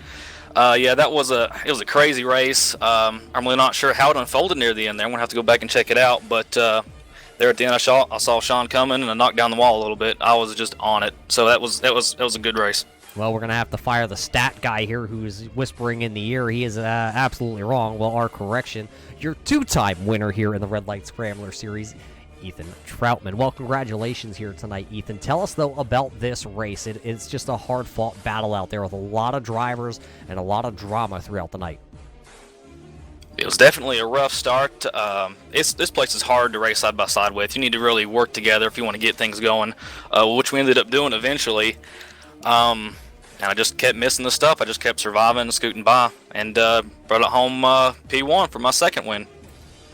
yeah, it was a crazy race. I'm really not sure how it unfolded near the end there. I'm gonna have to go back and check it out. But there at the end, I saw Sean coming and I knocked down the wall a little bit. I was just on it. So that was a good race. Well, we're going to have to fire the stat guy here who's whispering in the ear. He is absolutely wrong. Well, our correction. Your two-time winner here in the Red Light Scrambler series, Ethan Troutman. Well, congratulations here tonight, Ethan. Tell us, though, about this race. It's just a hard-fought battle out there with a lot of drivers and a lot of drama throughout the night. It was definitely a rough start. This place is hard to race side by side with. You need to really work together if you want to get things going, which we ended up doing eventually. And I just kept missing the stuff. I just kept surviving and scooting by, and brought it home P1 for my second win.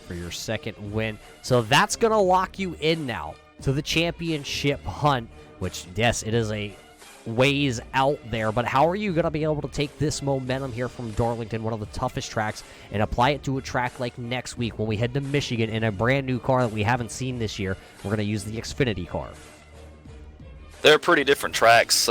For your second win. So that's going to lock you in now to the championship hunt, which, yes, it is a ways out there, but how are you going to be able to take this momentum here from Darlington, one of the toughest tracks, and apply it to a track like next week when we head to Michigan in a brand new car that we haven't seen this year? We're going to use the Xfinity car. They're pretty different tracks.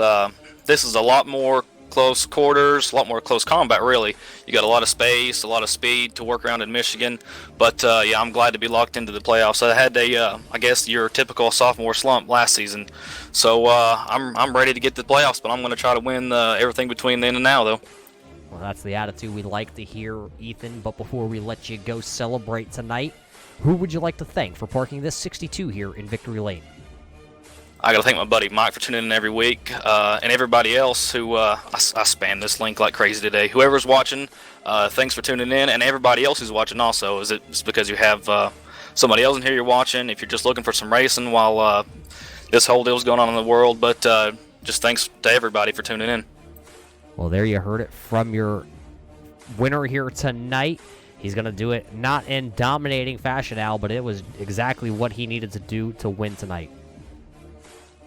This is a lot more close quarters, a lot more close combat, really. You got a lot of space, a lot of speed to work around in Michigan. But, yeah, I'm glad to be locked into the playoffs. I had I guess, your typical sophomore slump last season. So I'm ready to get to the playoffs, but I'm going to try to win everything between then and now, though. Well, that's the attitude we like to hear, Ethan. But before we let you go celebrate tonight, who would you like to thank for parking this 62 here in Victory Lane? I got to thank my buddy Mike for tuning in every week, and everybody else who I spam this link like crazy today. Whoever's watching, thanks for tuning in, and everybody else who's watching also. It's because you have somebody else in here you're watching, if you're just looking for some racing while this whole deal's going on in the world. But just thanks to everybody for tuning in. Well, there you heard it from your winner here tonight. He's going to do it not in dominating fashion, Al, but it was exactly what he needed to do to win tonight.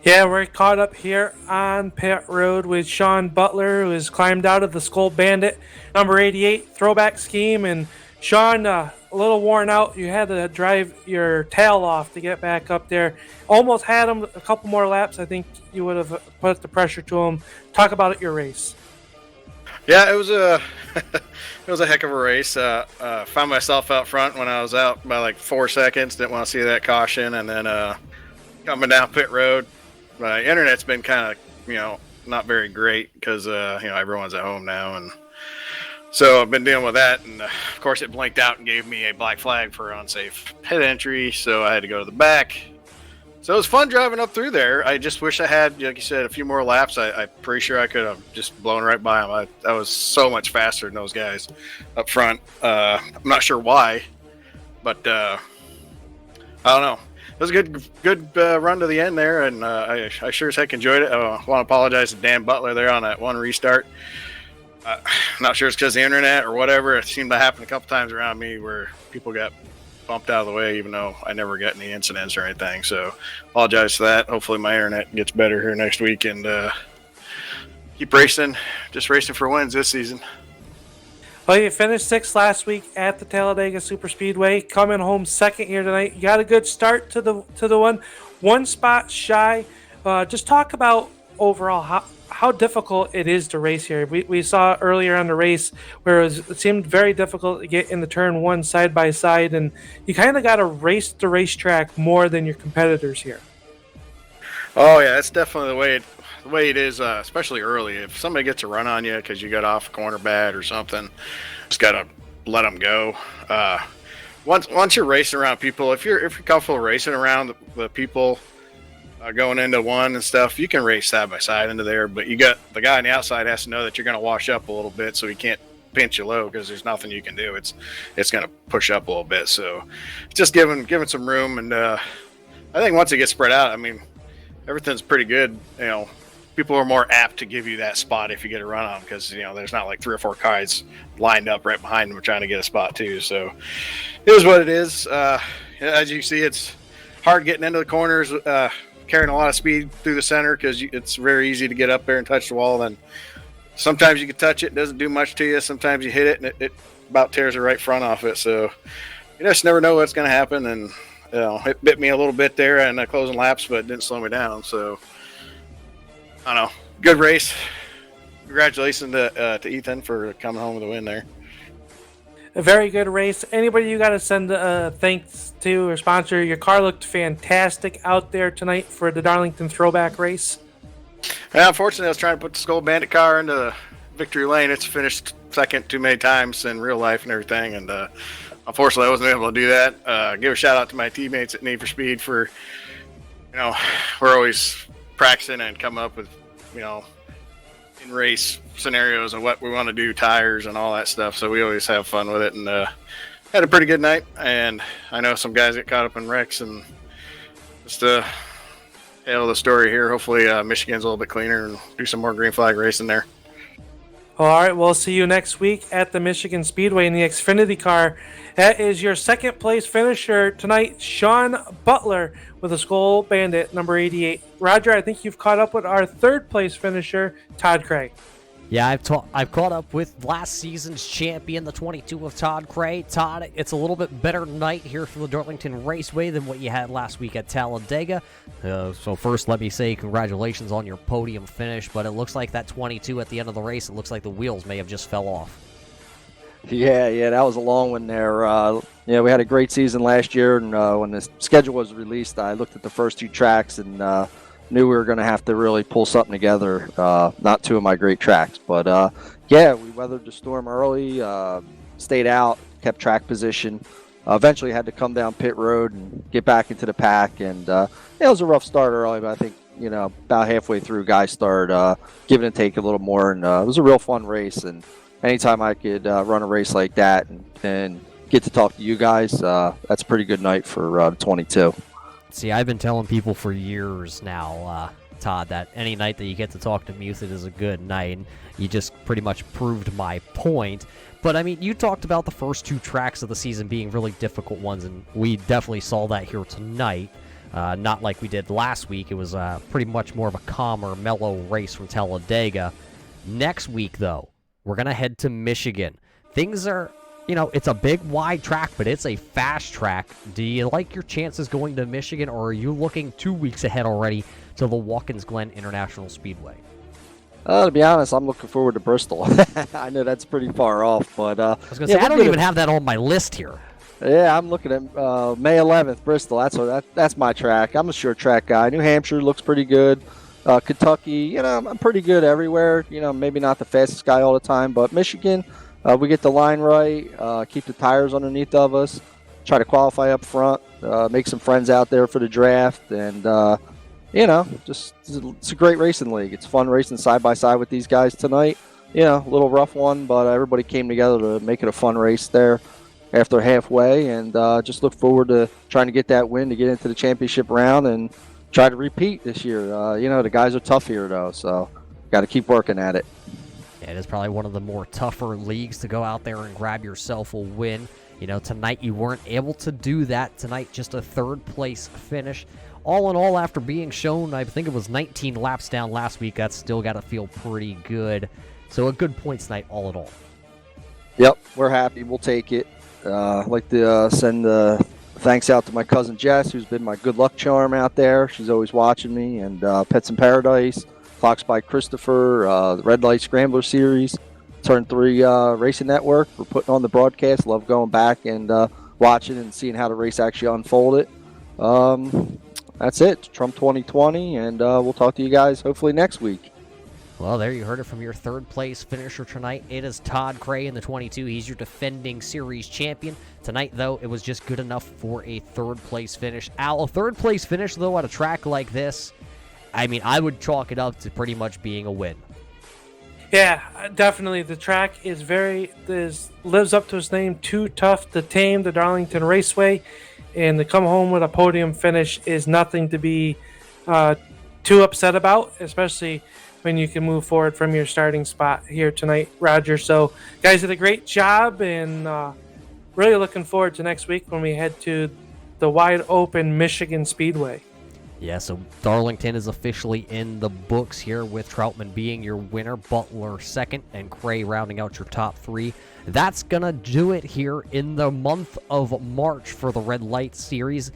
Yeah, we're caught up here on pit road with Sean Butler, who has climbed out of the Skull Bandit number 88 throwback scheme. And Sean, a little worn out. You had to drive your tail off to get back up there. Almost had him a couple more laps. I think you would have put the pressure to him. Talk about it, your race. Yeah, it was a it was a heck of a race. Found myself out front when I was out by like 4 seconds. Didn't want to see that caution, and then coming down pit road. My internet's been kind of, not very great because, everyone's at home now. And so I've been dealing with that. And, of course, it blinked out and gave me a black flag for unsafe pit entry. So I had to go to the back. So it was fun driving up through there. I just wish I had, like you said, a few more laps. I'm pretty sure I could have just blown right by them. I was so much faster than those guys up front. I'm not sure why, but I don't know. It was a good run to the end there, and I sure as heck enjoyed it. I want to apologize to Dan Butler there on that one restart. I'm not sure it's because of the internet or whatever. It seemed to happen a couple times around me where people got bumped out of the way, even though I never got any incidents or anything. So apologize for that. Hopefully my internet gets better here next week, and keep racing, just racing for wins this season. Well, you finished 6th last week at the Talladega Superspeedway. Coming home second here tonight. You got a good start to the one spot shy. Just talk about overall how difficult it is to race here. We saw earlier on the race where it seemed very difficult to get in the turn one side by side, and you kind of got to race the racetrack more than your competitors here. Oh yeah, that's definitely the way it is, especially early. If somebody gets a run on you because you got off a corner bad or something, just gotta let them go. Once you're racing around people, if you're comfortable racing around the people going into one and stuff, you can race side by side into there. But you got the guy on the outside has to know that you're gonna wash up a little bit, so he can't pinch you low because there's nothing you can do. It's gonna push up a little bit. So just giving some room, and I think once it gets spread out, I mean, everything's pretty good. People are more apt to give you that spot if you get a run on, because there's not like 3 or 4 guys lined up right behind them trying to get a spot too. So it is what it is. As you see, it's hard getting into the corners, carrying a lot of speed through the center, because it's very easy to get up there and touch the wall. Then sometimes you can touch it, doesn't do much to you. Sometimes you hit it and it about tears the right front off it. So you just never know what's going to happen. And it bit me a little bit there in the closing laps, but it didn't slow me down. So I don't know. Good race. Congratulations to Ethan for coming home with a win there. A very good race. Anybody you got to send thanks to or sponsor? Your car looked fantastic out there tonight for the Darlington throwback race. Yeah, unfortunately, I was trying to put the Skull Bandit car into victory lane. It's finished second too many times in real life and everything, and unfortunately, I wasn't able to do that. Give a shout out to my teammates at Need for Speed for, we're always practicing and come up with, in race scenarios of what we want to do, tires and all that stuff. So we always have fun with it, and had a pretty good night. And I know some guys get caught up in wrecks, and just to tell the story here, hopefully Michigan's a little bit cleaner and do some more green flag racing there. All right, we'll see you next week at the Michigan Speedway in the Xfinity car. That is your second place finisher tonight, Sean Butler, with a Skull Bandit number 88. Roger, I think you've caught up with our third place finisher, Todd Craig. Yeah, I've caught up with last season's champion, the 22 of Todd Craig. Todd, it's a little bit better night here for the Darlington Raceway than what you had last week at Talladega. So first, let me say congratulations on your podium finish, but it looks like that 22 at the end of the race, it looks like the wheels may have just fell off. Yeah, that was a long one there. We had a great season last year, and when the schedule was released, I looked at the first 2 tracks and knew we were going to have to really pull something together. Not 2 of my great tracks, but we weathered the storm early, stayed out, kept track position. Eventually had to come down pit road and get back into the pack, and it was a rough start early, but I think about halfway through, guys started giving and taking a little more, and it was a real fun race. And anytime I could run a race like that and get to talk to you guys, that's a pretty good night for 22. See, I've been telling people for years now, Todd, that any night that you get to talk to Muthid is a good night, and you just pretty much proved my point. But, I mean, you talked about the first 2 tracks of the season being really difficult ones, and we definitely saw that here tonight. Not like we did last week. It was pretty much more of a calmer, mellow race from Talladega. Next week, though, we're going to head to Michigan. Things are... it's a big, wide track, but it's a fast track. Do you like your chances going to Michigan, or are you looking 2 weeks ahead already to the Watkins Glen International Speedway? To be honest, I'm looking forward to Bristol. I know that's pretty far off, but I was going to say, I don't even have that on my list here. Yeah, I'm looking at May 11th, Bristol. That's my track. I'm a short track guy. New Hampshire looks pretty good. Kentucky, I'm pretty good everywhere. Maybe not the fastest guy all the time, but Michigan... we get the line right, keep the tires underneath of us, try to qualify up front, make some friends out there for the draft, and, it's a great racing league. It's fun racing side by side with these guys tonight. A little rough one, but everybody came together to make it a fun race there after halfway, and just look forward to trying to get that win to get into the championship round and try to repeat this year. The guys are tough here, though, so got to keep working at it. It is probably one of the more tougher leagues to go out there and grab yourself a win. Tonight you weren't able to do that. Tonight, just a third-place finish. All in all, after being shown, I think it was 19 laps down last week, that's still got to feel pretty good. So a good points night all in all. Yep, we're happy. We'll take it. I'd like to send thanks out to my cousin Jess, who's been my good luck charm out there. She's always watching me, and Pets in Paradise. Clocks by Christopher, the Red Light Scrambler series, Turn 3 Racing Network. We're putting on the broadcast. Love going back and watching and seeing how the race actually unfolded. That's it. Trump 2020, and we'll talk to you guys hopefully next week. Well, there you heard it from your third-place finisher tonight. It is Todd Cray in the 22. He's your defending series champion. Tonight, though, it was just good enough for a third-place finish. Al, a third-place finish, though, at a track like this, I mean, I would chalk it up to pretty much being a win. Yeah, definitely. The track lives up to its name. Too tough to tame, the Darlington Raceway, and to come home with a podium finish is nothing to be too upset about, especially when you can move forward from your starting spot here tonight, Roger. So, guys did a great job, and really looking forward to next week when we head to the wide open Michigan Speedway. Yeah, so Darlington is officially in the books here, with Troutman being your winner, Butler second, and Cray rounding out your top three. That's going to do it here in the month of March for the Red Light Series.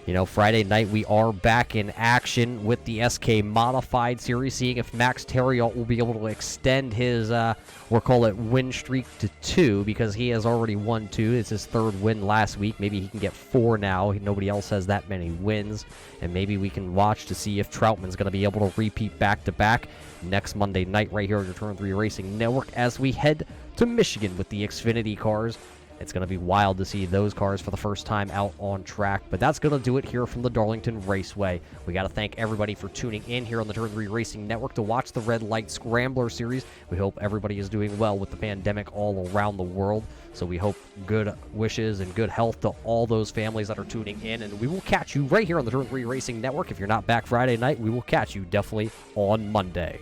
You know, Friday night we are back in action with the SK Modified Series, seeing if Max Terriot will be able to extend his, we'll call it win streak to 2, because he has already won 2. It's his 3rd win last week. Maybe he can get 4 now. Nobody else has that many wins. And maybe we can watch to see if Troutman's going to be able to repeat back-to-back next Monday night right here on your Turn 3 Racing Network as we head to Michigan with the Xfinity cars. It's going to be wild to see those cars for the first time out on track. But that's going to do it here from the Darlington Raceway. We got to thank everybody for tuning in here on the Turn 3 Racing Network to watch the Red Light Scrambler Series. We hope everybody is doing well with the pandemic all around the world. So we hope good wishes and good health to all those families that are tuning in. And we will catch you right here on the Turn 3 Racing Network. If you're not back Friday night, we will catch you definitely on Monday.